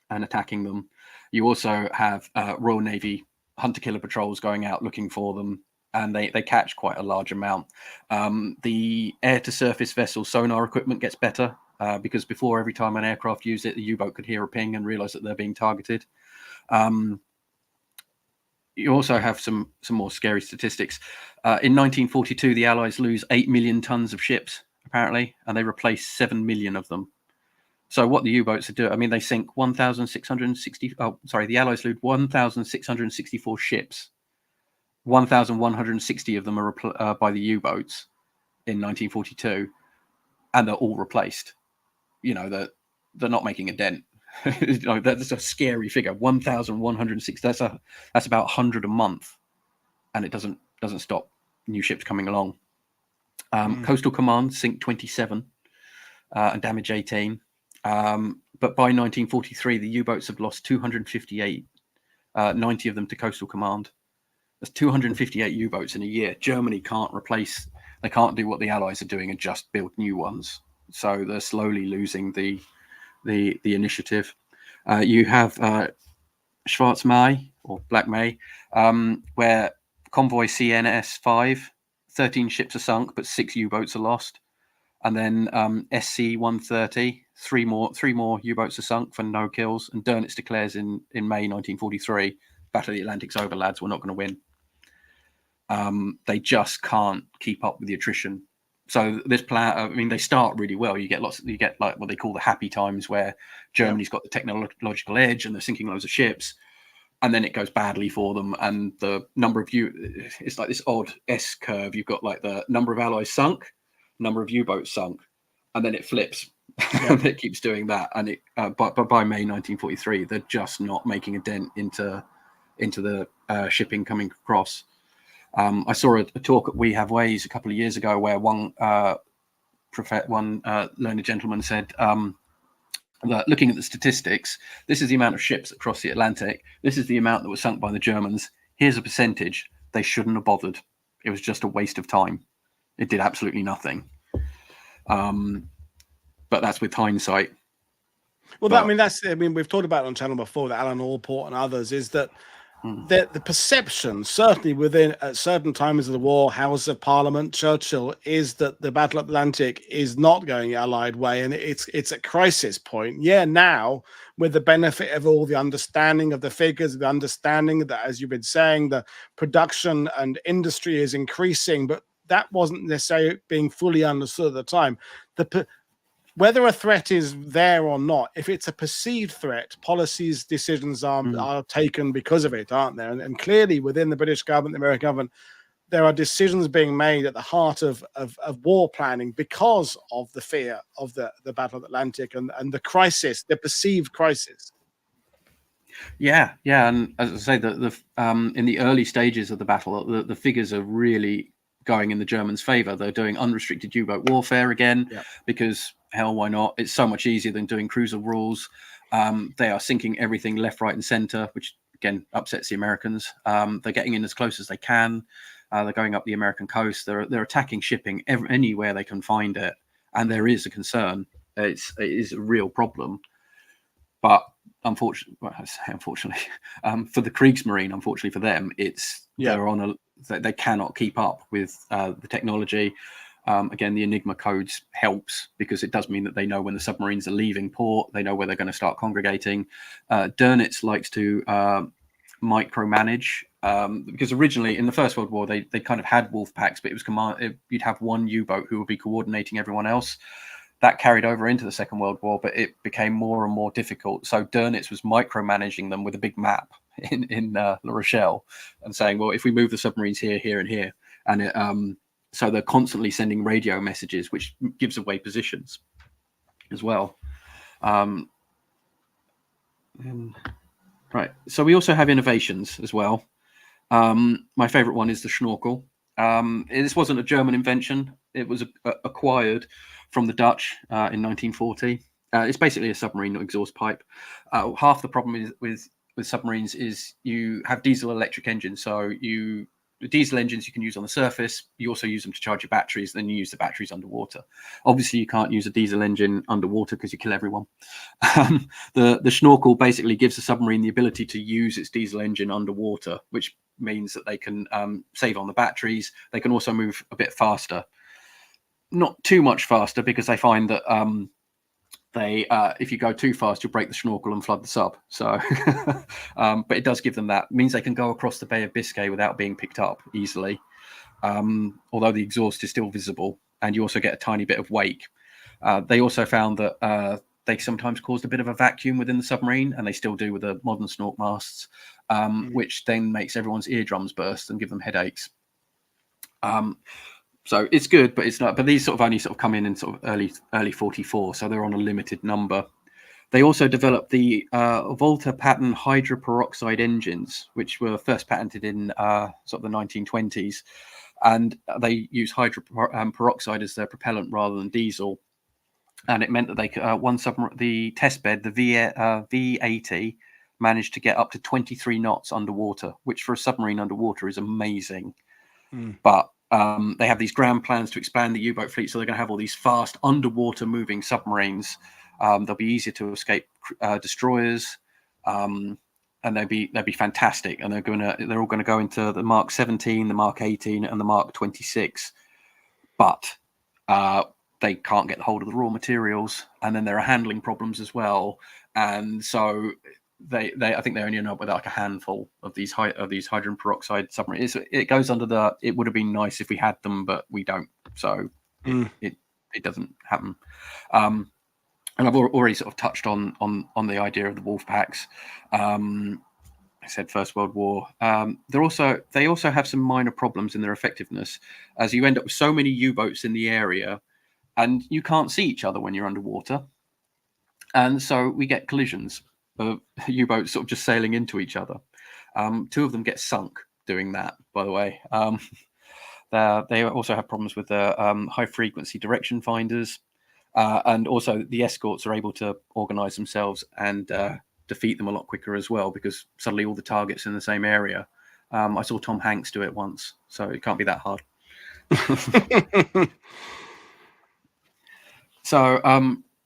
and attacking them. You also have Royal Navy hunter-killer patrols going out looking for them, and they catch quite a large amount. The air-to-surface vessel sonar equipment gets better because before, every time an aircraft used it, the U-boat could hear a ping and realize that they're being targeted. You also have some more scary statistics. In 1942, the Allies lose 8 million tons of ships, apparently, and they replace 7 million of them. So what the U-boats are doing, I mean, they sink 1,660. Oh, sorry, the Allies lose 1,664 ships. 1,160 of them are by the U-boats in 1942, and they're all replaced. You know, they're not making a dent. You know, that's a scary figure. 1,160. That's about 100 a month, and it doesn't stop new ships coming along. Coastal Command sink 27 and damage 18. But by 1943, the U-boats have lost 258, 90 of them to Coastal Command. That's 258 U-boats in a year. Germany they can't do what the Allies are doing and just build new ones. So they're slowly losing the initiative. You have Schwarz Mai, or Black May, where convoy CNS 5, 13 ships are sunk, but 6 U-boats are lost. And then SC 130, three more U-boats are sunk for no kills. And Dönitz declares in May 1943, Battle of the Atlantic's over, lads. We're not going to win. They just can't keep up with the attrition. So this plan, I mean, they start really well. You get like what they call the happy times, where Germany's got the technological edge and they're sinking loads of ships. And then it goes badly for them. And the number of it's like this odd S curve. You've got like the number of Allies sunk, number of U-boats sunk, and then it flips. And it keeps doing that. And but by May 1943, they're just not making a dent into the shipping coming across. I saw a talk at We Have Ways a couple of years ago where one learned gentleman said that looking at the statistics, this is the amount of ships that cross the Atlantic. This is the amount that was sunk by the Germans. Here's a percentage. They shouldn't have bothered. It was just a waste of time. It did absolutely nothing. But that's with hindsight. Well, I mean, we've talked about it on channel before, that Alan Allport and others, is that the perception, certainly within at certain times of the war, House of Parliament, Churchill, is that the Battle of Atlantic is not going the Allied way, and it's a crisis point. Yeah, now with the benefit of all the understanding of the figures, the understanding that, as you've been saying, the production and industry is increasing, but that wasn't necessarily being fully understood at the time. Whether a threat is there or not, if it's a perceived threat, policies, decisions are taken because of it, aren't there? And clearly within the British government, the American government, there are decisions being made at the heart of war planning because of the fear of the Battle of the Atlantic and the crisis, the perceived crisis. Yeah, and as I say, the in the early stages of the battle, the figures are really going in the Germans' favor. They're doing unrestricted U-boat warfare again, because hell, why not? It's so much easier than doing cruiser rules. They are sinking everything left, right, and center, which again upsets the Americans. They're getting in as close as they can. They're going up the American coast. They're attacking shipping anywhere they can find it, and there is a concern. It is a real problem, but unfortunately, for the Kriegsmarine, unfortunately for them, they're on they cannot keep up with the technology. Again, the Enigma codes helps because it does mean that they know when the submarines are leaving port. They know where they're going to start congregating. Dönitz likes to micromanage because originally in the First World War they kind of had wolf packs, but it was you'd have one U-boat who would be coordinating everyone else. That carried over into the Second World War, but it became more and more difficult. So Dönitz was micromanaging them with a big map in La Rochelle and saying, well, if we move the submarines here, here, and here, and so they're constantly sending radio messages, which gives away positions as well. Right. So we also have innovations as well. My favorite one is the schnorkel. This wasn't a German invention. It was acquired from the Dutch in 1940. It's basically a submarine exhaust pipe. Half the problem with submarines is you have diesel electric engines. So the diesel engines you can use on the surface. You also use them to charge your batteries. Then you use the batteries underwater. Obviously, you can't use a diesel engine underwater because you kill everyone. The schnorkel basically gives the submarine the ability to use its diesel engine underwater, which means that they can save on the batteries. They can also move a bit faster. Not too much faster because they find that if you go too fast, you'll break the schnorkel and flood the sub. So, but it does give them that. It means they can go across the Bay of Biscay without being picked up easily. Although the exhaust is still visible, and you also get a tiny bit of wake. They also found that they sometimes caused a bit of a vacuum within the submarine, and they still do with the modern snork masts, which then makes everyone's eardrums burst and give them headaches. So it's good, but it's not. But these only come in sort of early 44, so they're on a limited number. They also developed the Volta pattern hydroperoxide engines, which were first patented in sort of the 1920s, and they use hydroperoxide as their propellant rather than diesel. And it meant that they could the test bed, the V80, managed to get up to 23 knots underwater, which for a submarine underwater is amazing. But they have these grand plans to expand the U-boat fleet, so they're going to have all these fast underwater moving submarines. They'll be easier to escape destroyers, and they'll be fantastic. And they're all going to go into the Mark 17, the Mark 18, and the Mark 26. But they can't get hold of the raw materials, and then there are handling problems as well. And so I think they only end up with like a handful of these hydrogen peroxide submarines. It goes under it would have been nice if we had them, but we don't. So it doesn't happen. And I've already sort of touched on the idea of the wolf packs. I said First World War. They also have some minor problems in their effectiveness, as you end up with so many U-boats in the area, and you can't see each other when you're underwater, and so we get collisions of U-boats sort of just sailing into each other. Two of them get sunk doing that, by the way. They also have problems with the high-frequency direction finders, and also the escorts are able to organize themselves and defeat them a lot quicker as well, because suddenly all the targets in the same area. I saw Tom Hanks do it once, so it can't be that hard. So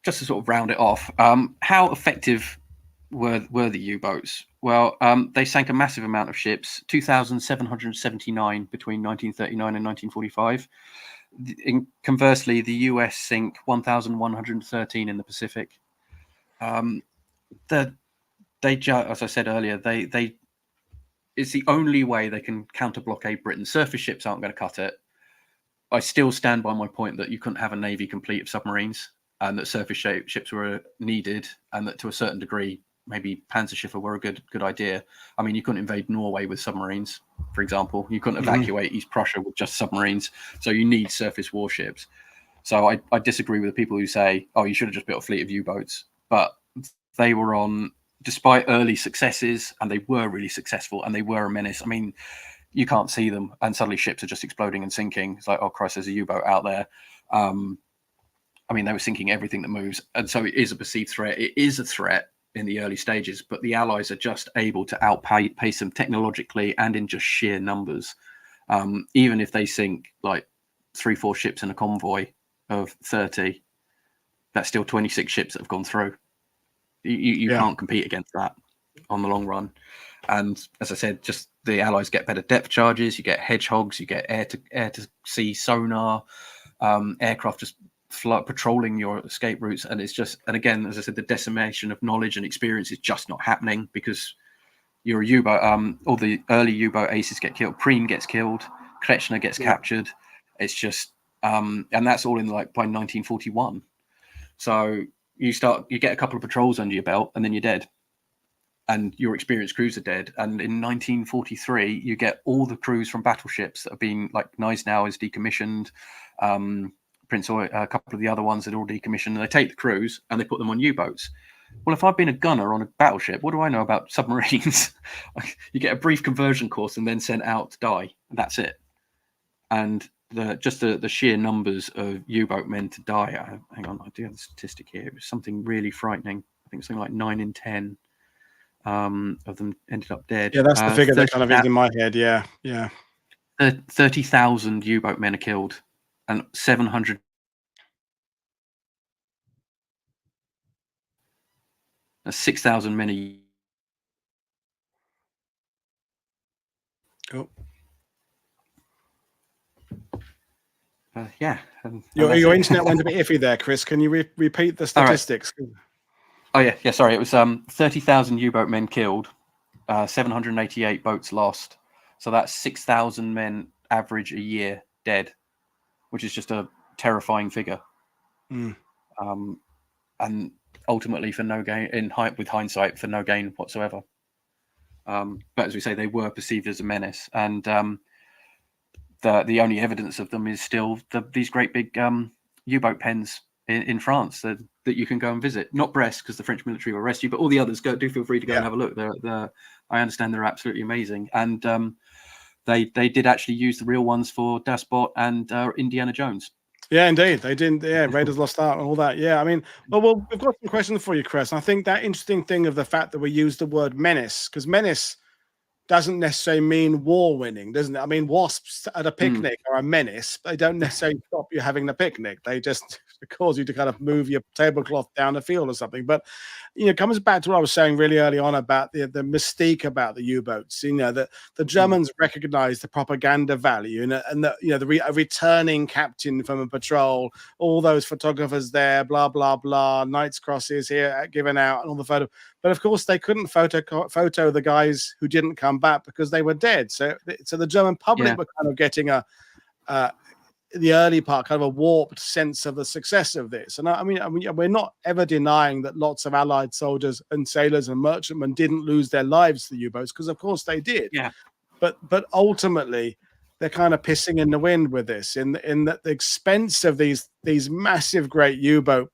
just to sort of round it off, how effective were the U-boats? Well, they sank a massive amount of ships, 2,779 between 1939 and 1945. Conversely, the US sank 1,113 in the Pacific. As I said earlier, it's the only way they can counter blockade Britain. Surface ships aren't going to cut it. I still stand by my point that you couldn't have a navy complete of submarines, and that surface ships were needed, and that to a certain degree, maybe Panzerschiffe were a good idea. I mean, you couldn't invade Norway with submarines, for example. You couldn't evacuate East Prussia with just submarines. So you need surface warships. So I disagree with the people who say, oh, you should have just built a fleet of U-boats. But they were on, despite early successes, and they were really successful, and they were a menace. I mean, you can't see them, and suddenly ships are just exploding and sinking. It's like, oh, Christ, there's a U-boat out there. I mean, they were sinking everything that moves. And so it is a perceived threat. It is a threat in the early stages, but the Allies are just able to outpace them technologically and in just sheer numbers. Even if they sink like 3-4 ships in a convoy of 30, that's still 26 ships that have gone through. You can't compete against that on the long run. And as I said, just the Allies get better depth charges, you get hedgehogs, you get air to sea sonar, aircraft just patrolling your escape routes. And it's just, and again, as I said, the decimation of knowledge and experience is just not happening because you're a U-boat. All the early U-boat aces get killed. Preen gets killed. Kretschner gets captured. It's just, and that's all in like by 1941. So you get a couple of patrols under your belt and then you're dead. And your experienced crews are dead. And in 1943, you get all the crews from battleships that have been, like Gneisenau is decommissioned, Prince Oy, a couple of the other ones that are all decommissioned, and they take the crews and they put them on U-boats. Well, if I've been a gunner on a battleship, what do I know about submarines? You get a brief conversion course and then sent out to die. That's it. And the sheer numbers of U-boat men to die. Hang on, I do have the statistic here. It was something really frightening. I think something like 9 in 10 of them ended up dead. Yeah, that's the figure that kind of is in my head. Yeah. 30,000 U-boat men are killed, and 700. That's 6,000 men. Cool. Yeah. Your internet went a bit iffy there, Chris. Can you repeat the statistics? Right. Oh, yeah. Sorry. It was 30,000 U-boat men killed, 788 boats lost. So that's 6,000 men average a year dead, which is just a terrifying figure. And ultimately for no gain, with hindsight, for no gain whatsoever. But as we say, they were perceived as a menace. And the only evidence of them is still these great big U-boat pens in France that you can go and visit. Not Brest, because the French military will arrest you, but all the others, do feel free to go and have a look. I understand they're absolutely amazing. And they did actually use the real ones for Das Boot and Indiana Jones. Yeah, indeed. They didn't. Yeah, Raiders Lost Ark and all that. Yeah, I mean, well, we've got some questions for you, Chris. And I think that interesting thing of the fact that we use the word menace, because menace doesn't necessarily mean war winning, doesn't it? I mean, wasps at a picnic are a menace, but they don't necessarily stop you having the picnic. They just cause you to kind of move your tablecloth down the field or something. But, it comes back to what I was saying really early on about the mystique about the U-boats. That the Germans recognized the propaganda value and a returning captain from a patrol, all those photographers there, blah, blah, blah, Knights Crosses here given out and all the photo. But of course, they couldn't photo the guys who didn't come back because they were dead. So the German public were kind of getting the early part, kind of a warped sense of the success of this. And I mean, we're not ever denying that lots of Allied soldiers and sailors and merchantmen didn't lose their lives to the U-boats, because of course they did. Yeah. But ultimately, they're kind of pissing in the wind with this, in that the expense of these massive, great U-boat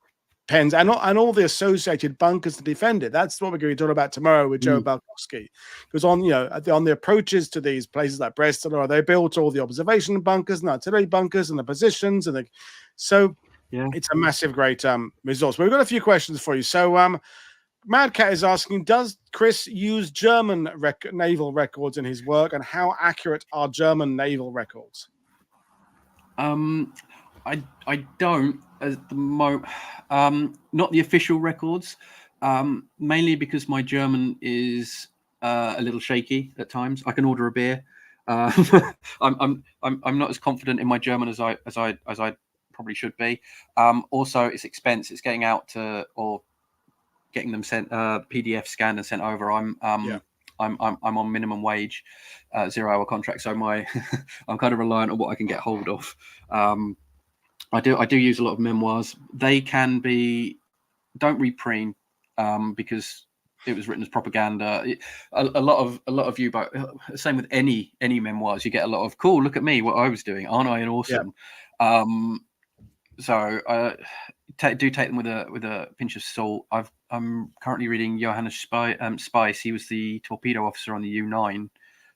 pens and all the associated bunkers to defend it. That's what we're going to be talking about tomorrow with Joe Balkowski. Because on the approaches to these places like Brest, they built all the observation bunkers and artillery bunkers and the positions, and it's a massive, great resource. But we've got a few questions for you. So Mad Cat is asking, does Chris use German naval records in his work, and how accurate are German naval records? I don't at the moment. Not the official records, Mainly because my German is a little shaky at times. I can order a beer. I'm not as confident in my German as I probably should be. Also, it's expense. It's getting out to or getting them sent PDF scanned and sent over. I'm on minimum wage, 0-hour contract, so I'm kind of reliant on what I can get hold of. I do use a lot of memoirs. They can be, don't read Preen, because it was written as propaganda. A lot of U-boat. Same with any memoirs. You get a lot of cool. Look at me, what I was doing. Aren't I an awesome? Yeah. So do take them with a pinch of salt. I'm currently reading Johannes Spice. He was the torpedo officer on the U9,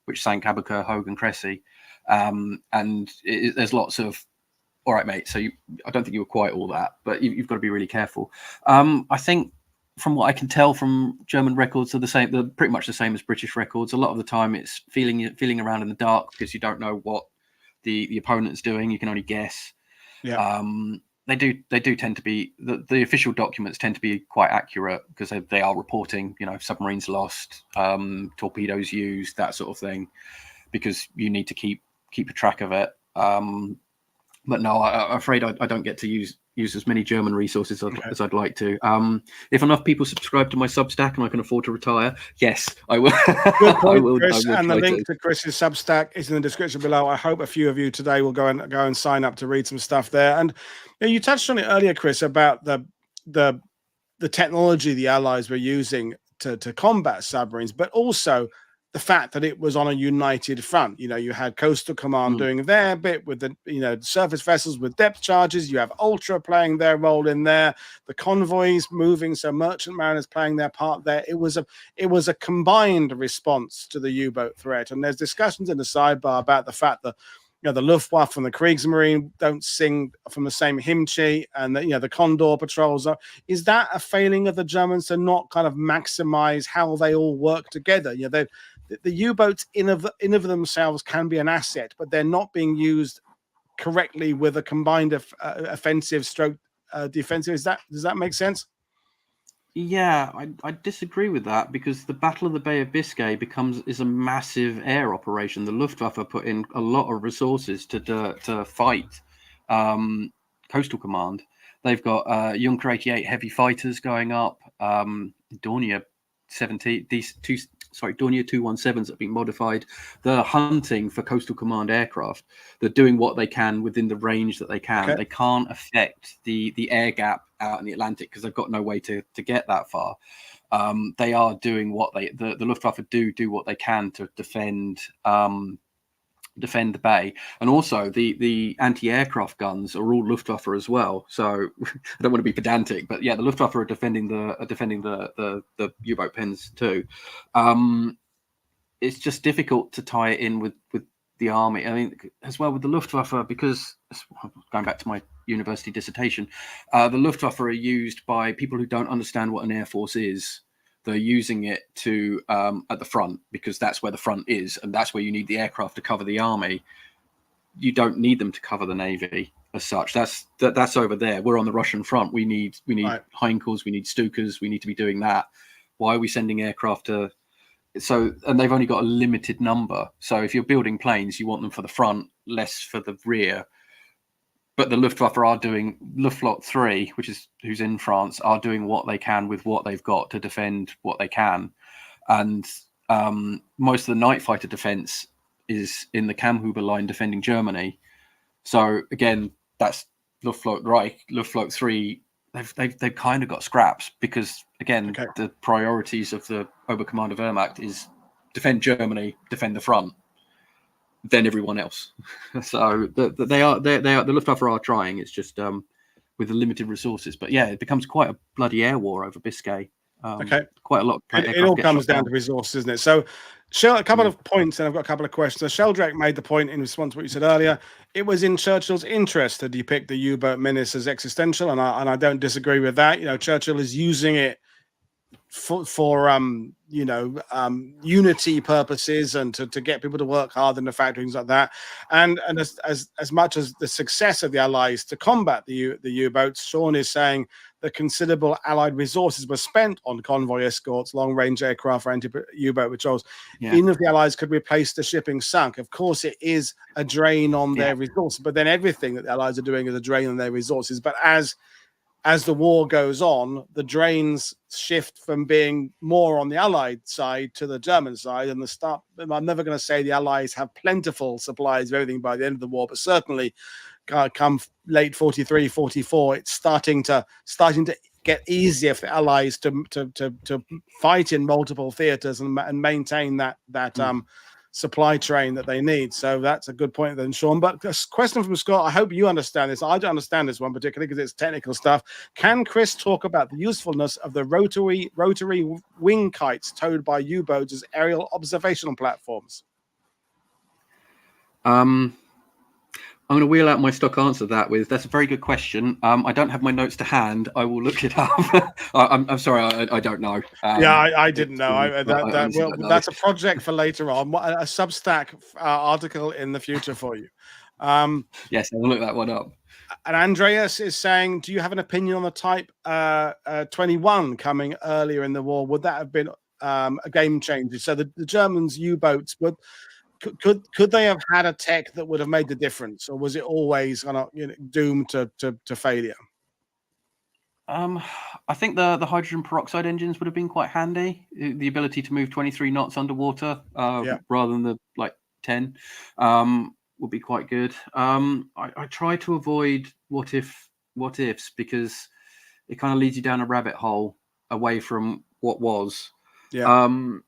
which sank Abaker, Hogue, and Cressy. And there's lots of, all right, mate. So I don't think you were quite all that, but you've got to be really careful. I think, from what I can tell from German records, they're pretty much the same as British records. A lot of the time, it's feeling around in the dark because you don't know what the opponent's doing. You can only guess. Yeah. They do tend to be, the official documents tend to be quite accurate because they are reporting, submarines lost, torpedoes used, that sort of thing, because you need to keep a track of it. But no, I'm afraid I don't get to use as many German resources as I'd like to. If enough people subscribe to my Substack and I can afford to retire, yes, I will. Good point, Chris. And the link to Chris's Substack is in the description below. I hope a few of you today will go and sign up to read some stuff there. And you touched on it earlier, Chris, about the technology the Allies were using to combat submarines, but also the fact that it was on a united front. You had Coastal Command doing their bit with the surface vessels with depth charges. You have Ultra playing their role in there. The convoys moving, so merchant mariners playing their part there. It was a combined response to the U-boat threat. And there's discussions in the sidebar about the fact that the Luftwaffe and the Kriegsmarine don't sing from the same hymn sheet, and the Condor patrols are. Is that a failing of the Germans to not kind of maximize how they all work together? The U-boats in of themselves can be an asset, but they're not being used correctly with a combined offensive stroke defensive. Does that make sense? Yeah, I disagree with that, because the Battle of the Bay of Biscay is a massive air operation. The Luftwaffe put in a lot of resources to fight Coastal Command. They've got Junker 88 heavy fighters going up, Dornier 17, Dornier 217s have been modified. They're hunting for Coastal Command aircraft. They're doing what they can within the range that they can. Okay. They can't affect the air gap out in the Atlantic because they've got no way to get that far. They are doing what the Luftwaffe do what they can to defend the bay, and also the anti-aircraft guns are all Luftwaffe as well. So I don't want to be pedantic, but yeah, the Luftwaffe are defending the U-boat pens too. It's just difficult to tie it in with the army. I mean, as well with the Luftwaffe, because going back to my university dissertation, the Luftwaffe are used by people who don't understand what an air force is. They're using it to at the front, because that's where the front is, and that's where you need the aircraft to cover the army. You don't need them to cover the navy as such. That's over there. We're on the Russian front. We need right. Heinkels, we need Stukas. We need to be doing that. Why are we sending aircraft to? So, and they've only got a limited number. So if you're building planes, you want them for the front, less for the rear. But the Luftwaffe are doing, Luftflotte 3, who's in France, are doing what they can with what they've got to defend what they can. And most of the night fighter defense is in the Kammhuber line defending Germany. So again, that's Luftflotte Reich, Luftflotte 3. They've kind of got scraps, because again, the priorities of the Oberkommando Wehrmacht is defend Germany, defend the front, then everyone else. So the Luftwaffe are trying. It's just with the limited resources. But yeah, it becomes quite a bloody air war over Biscay. Quite a lot. It all comes down to resources, isn't it? So, a couple of points, and I've got a couple of questions. So Sheldrake made the point in response to what you said earlier. It was in Churchill's interest to depict the U-boat menace as existential, and I don't disagree with that. Churchill is using it unity purposes and to get people to work hard in the factory, things like that. And as much as the success of the Allies to combat the U-boats, Sean is saying that considerable Allied resources were spent on convoy escorts, long-range aircraft, or anti-U-boat patrols. Yeah. Even if the Allies could replace the shipping sunk, of course it is a drain on their resources. But then everything that the Allies are doing is a drain on their resources. But as the war goes on, the drains shift from being more on the Allied side to the German side. And I'm never going to say the Allies have plentiful supplies of everything by the end of the war, but certainly come late 43, 44, it's starting to get easier for the Allies to fight in multiple theaters and maintain that supply train that they need. So that's a good point then, Sean. But a question from Scott, I hope you understand this. I don't understand this one particularly because it's technical stuff. Can Chris talk about the usefulness of the rotary wing kites towed by U-boats as aerial observational platforms? I'm going to wheel out my stock answer to that with, that's a very good question. I don't have my notes to hand. I will look it up. I'm sorry, I don't know. I didn't know. That's a project for later on, a Substack article in the future for you. Yes, I'll look that one up. And Andreas is saying, do you have an opinion on the Type 21 coming earlier in the war? Would that have been a game changer? So the Germans' U-boats would... Could they have had a tech that would have made the difference, or was it always doomed to failure? I think the hydrogen peroxide engines would have been quite handy. The ability to move 23 knots underwater rather than the 10 would be quite good. I try to avoid what ifs because it kind of leads you down a rabbit hole away from what was. I mean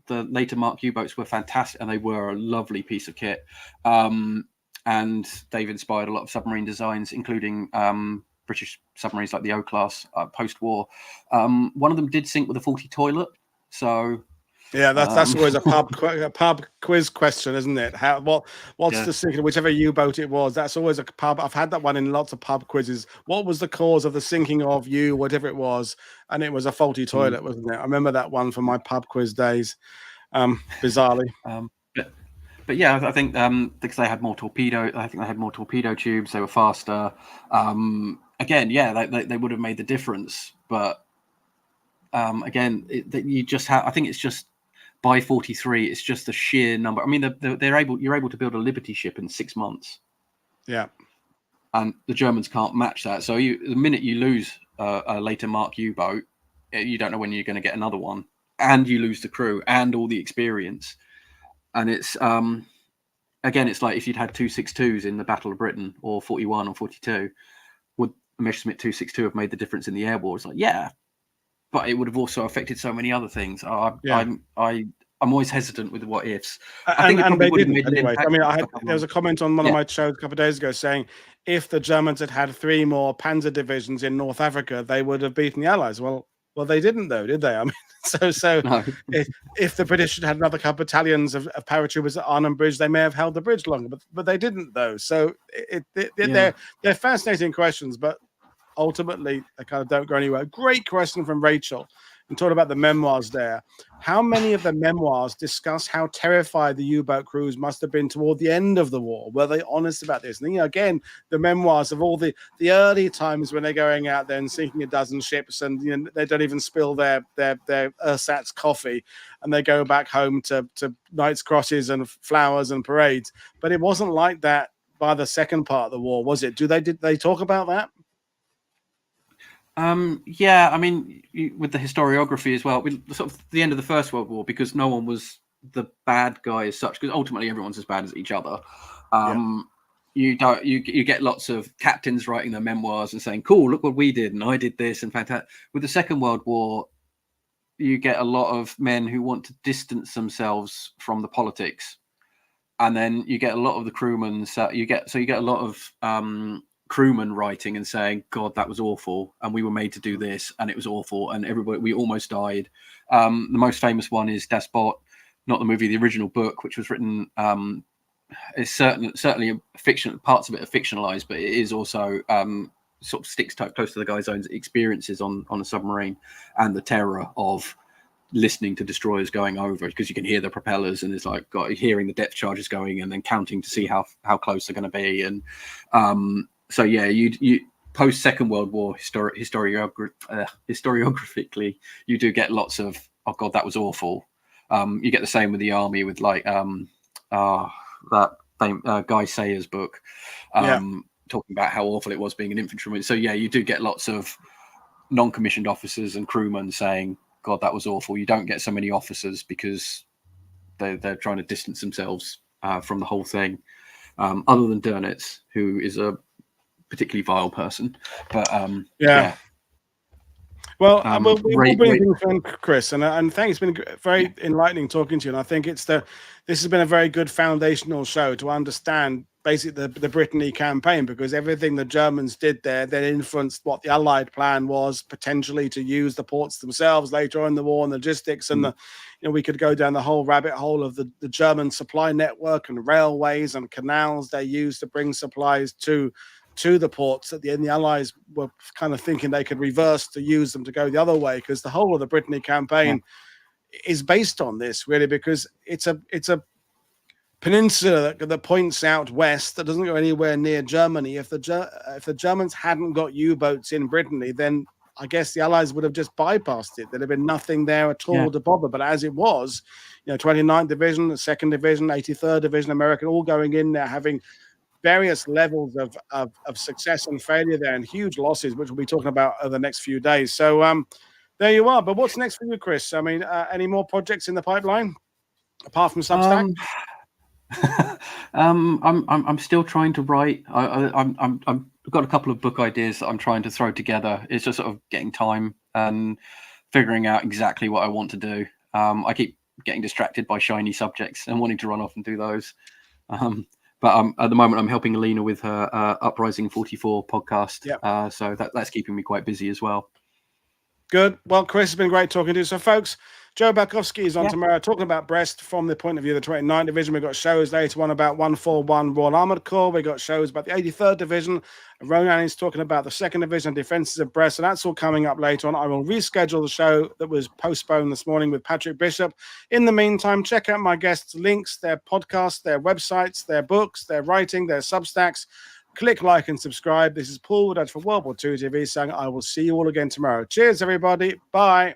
the later Mark U-boats were fantastic, and they were a lovely piece of kit. And they've inspired a lot of submarine designs, including British submarines like the O-class post-war. One of them did sink with a faulty toilet. So that's always a pub quiz question, isn't it? What's the sinking? Whichever U-boat it was, that's always a pub. I've had that one in lots of pub quizzes. What was the cause of the sinking of whatever it was? And it was a faulty toilet, wasn't it? I remember that one from my pub quiz days. Bizarrely. But yeah, I think because they had more torpedo, I think they had more torpedo tubes. They were faster. Again, they would have made the difference. But again, I think it's just by 43, it's just the sheer number. I mean, you're able to build a Liberty ship in 6 months. Yeah, and the Germans can't match that. So the minute you lose a later Mark U-boat, you don't know when you're going to get another one, and you lose the crew and all the experience. And it's again, it's like if you'd had 262s in the Battle of Britain or 41 or 42, would Messerschmitt 262 have made the difference in the air war? It's like, yeah, but it would have also affected so many other things. I'm always hesitant with the what ifs. I think and they didn't anyway. I mean, there was a comment on one of my shows a couple of days ago saying if the Germans had 3 more Panzer divisions in North Africa, they would have beaten the Allies. Well, they didn't though, did they? I mean, so no. if the British had another couple of battalions of paratroopers at Arnhem Bridge, they may have held the bridge longer, but they didn't though. So they're fascinating questions, but ultimately they kind of don't go anywhere. Great question from Rachel. And talking about the memoirs there, how many of the memoirs discuss how terrified the U-boat crews must have been toward the end of the war? Were they honest about this? And again, the memoirs of all the early times when they're going out there and sinking a dozen ships, and they don't even spill their ersatz coffee, and they go back home to Knights Crosses and flowers and parades. But it wasn't like that by the second part of the war, was it? Did they talk about that? I mean, with the historiography as well, sort of the end of the First World War, because no one was the bad guy as such, because ultimately everyone's as bad as each other. You get lots of captains writing their memoirs and saying, "Cool, look what we did, and I did this," and fantastic. With the Second World War, you get a lot of men who want to distance themselves from the politics, and then you get a lot of the crewmen. You get a lot of crewmen writing and saying, "God, that was awful, and we were made to do this, and it was awful, and we almost died." The most famous one is Das Boot, not the movie, the original book, which was written. It's certainly a fiction. Parts of it are fictionalized, but it is also sort of sticks close to the guy's own experiences on a submarine, and the terror of listening to destroyers going over, because you can hear the propellers, and it's like hearing the depth charges going and then counting to see how close they're going to be. And so yeah, you post Second World War historiographically, you do get lots of, oh god, that was awful. You get the same with the army, with like that Guy Sayers book, talking about how awful it was being an infantryman. So yeah, you do get lots of non-commissioned officers and crewmen saying, God, that was awful. You don't get so many officers because they're trying to distance themselves from the whole thing. Other than Dönitz, who is a particularly vile person. But yeah. Well, we'll bring things on, Chris, and I think it's been very enlightening talking to you. And I think this has been a very good foundational show to understand basically the Brittany campaign, because everything the Germans did there then influenced what the Allied plan was, potentially to use the ports themselves later on in the war, and logistics, and we could go down the whole rabbit hole of the German supply network and railways and canals they used to bring supplies to the ports. At the end, the Allies were kind of thinking they could reverse to use them to go the other way, because the whole of the Brittany campaign is based on this, really, because it's a peninsula that points out west, that doesn't go anywhere near Germany. If the Germans hadn't got U-boats in Brittany, then I guess the Allies would have just bypassed it. There'd have been nothing there at all to bother. But as it was, 29th Division, the 2nd Division, 83rd Division, American, all going in there, having various levels of success and failure there, and huge losses, which we'll be talking about over the next few days. So there you are. But what's next for you, Chris? I mean, any more projects in the pipeline apart from Substack? I'm still trying to write. I've got a couple of book ideas that I'm trying to throw together. It's just sort of getting time and figuring out exactly what I want to do. I keep getting distracted by shiny subjects and wanting to run off and do those. But at the moment, I'm helping Alina with her Uprising 44 podcast. So that's keeping me quite busy as well. Good. Well, Chris, it's been great talking to you. So, folks, Joe Balkowski is on tomorrow talking about Brest from the point of view of the 29th Division. We've got shows later on about 141 Royal Armoured Corps. We've got shows about the 83rd Division. Ronan is talking about the 2nd Division defences of Brest. So that's all coming up later on. I will reschedule the show that was postponed this morning with Patrick Bishop. In the meantime, check out my guests' links, their podcasts, their websites, their books, their writing, their Substacks. Click like and subscribe. This is Paul Woodadge for World War II TV saying I will see you all again tomorrow. Cheers, everybody. Bye.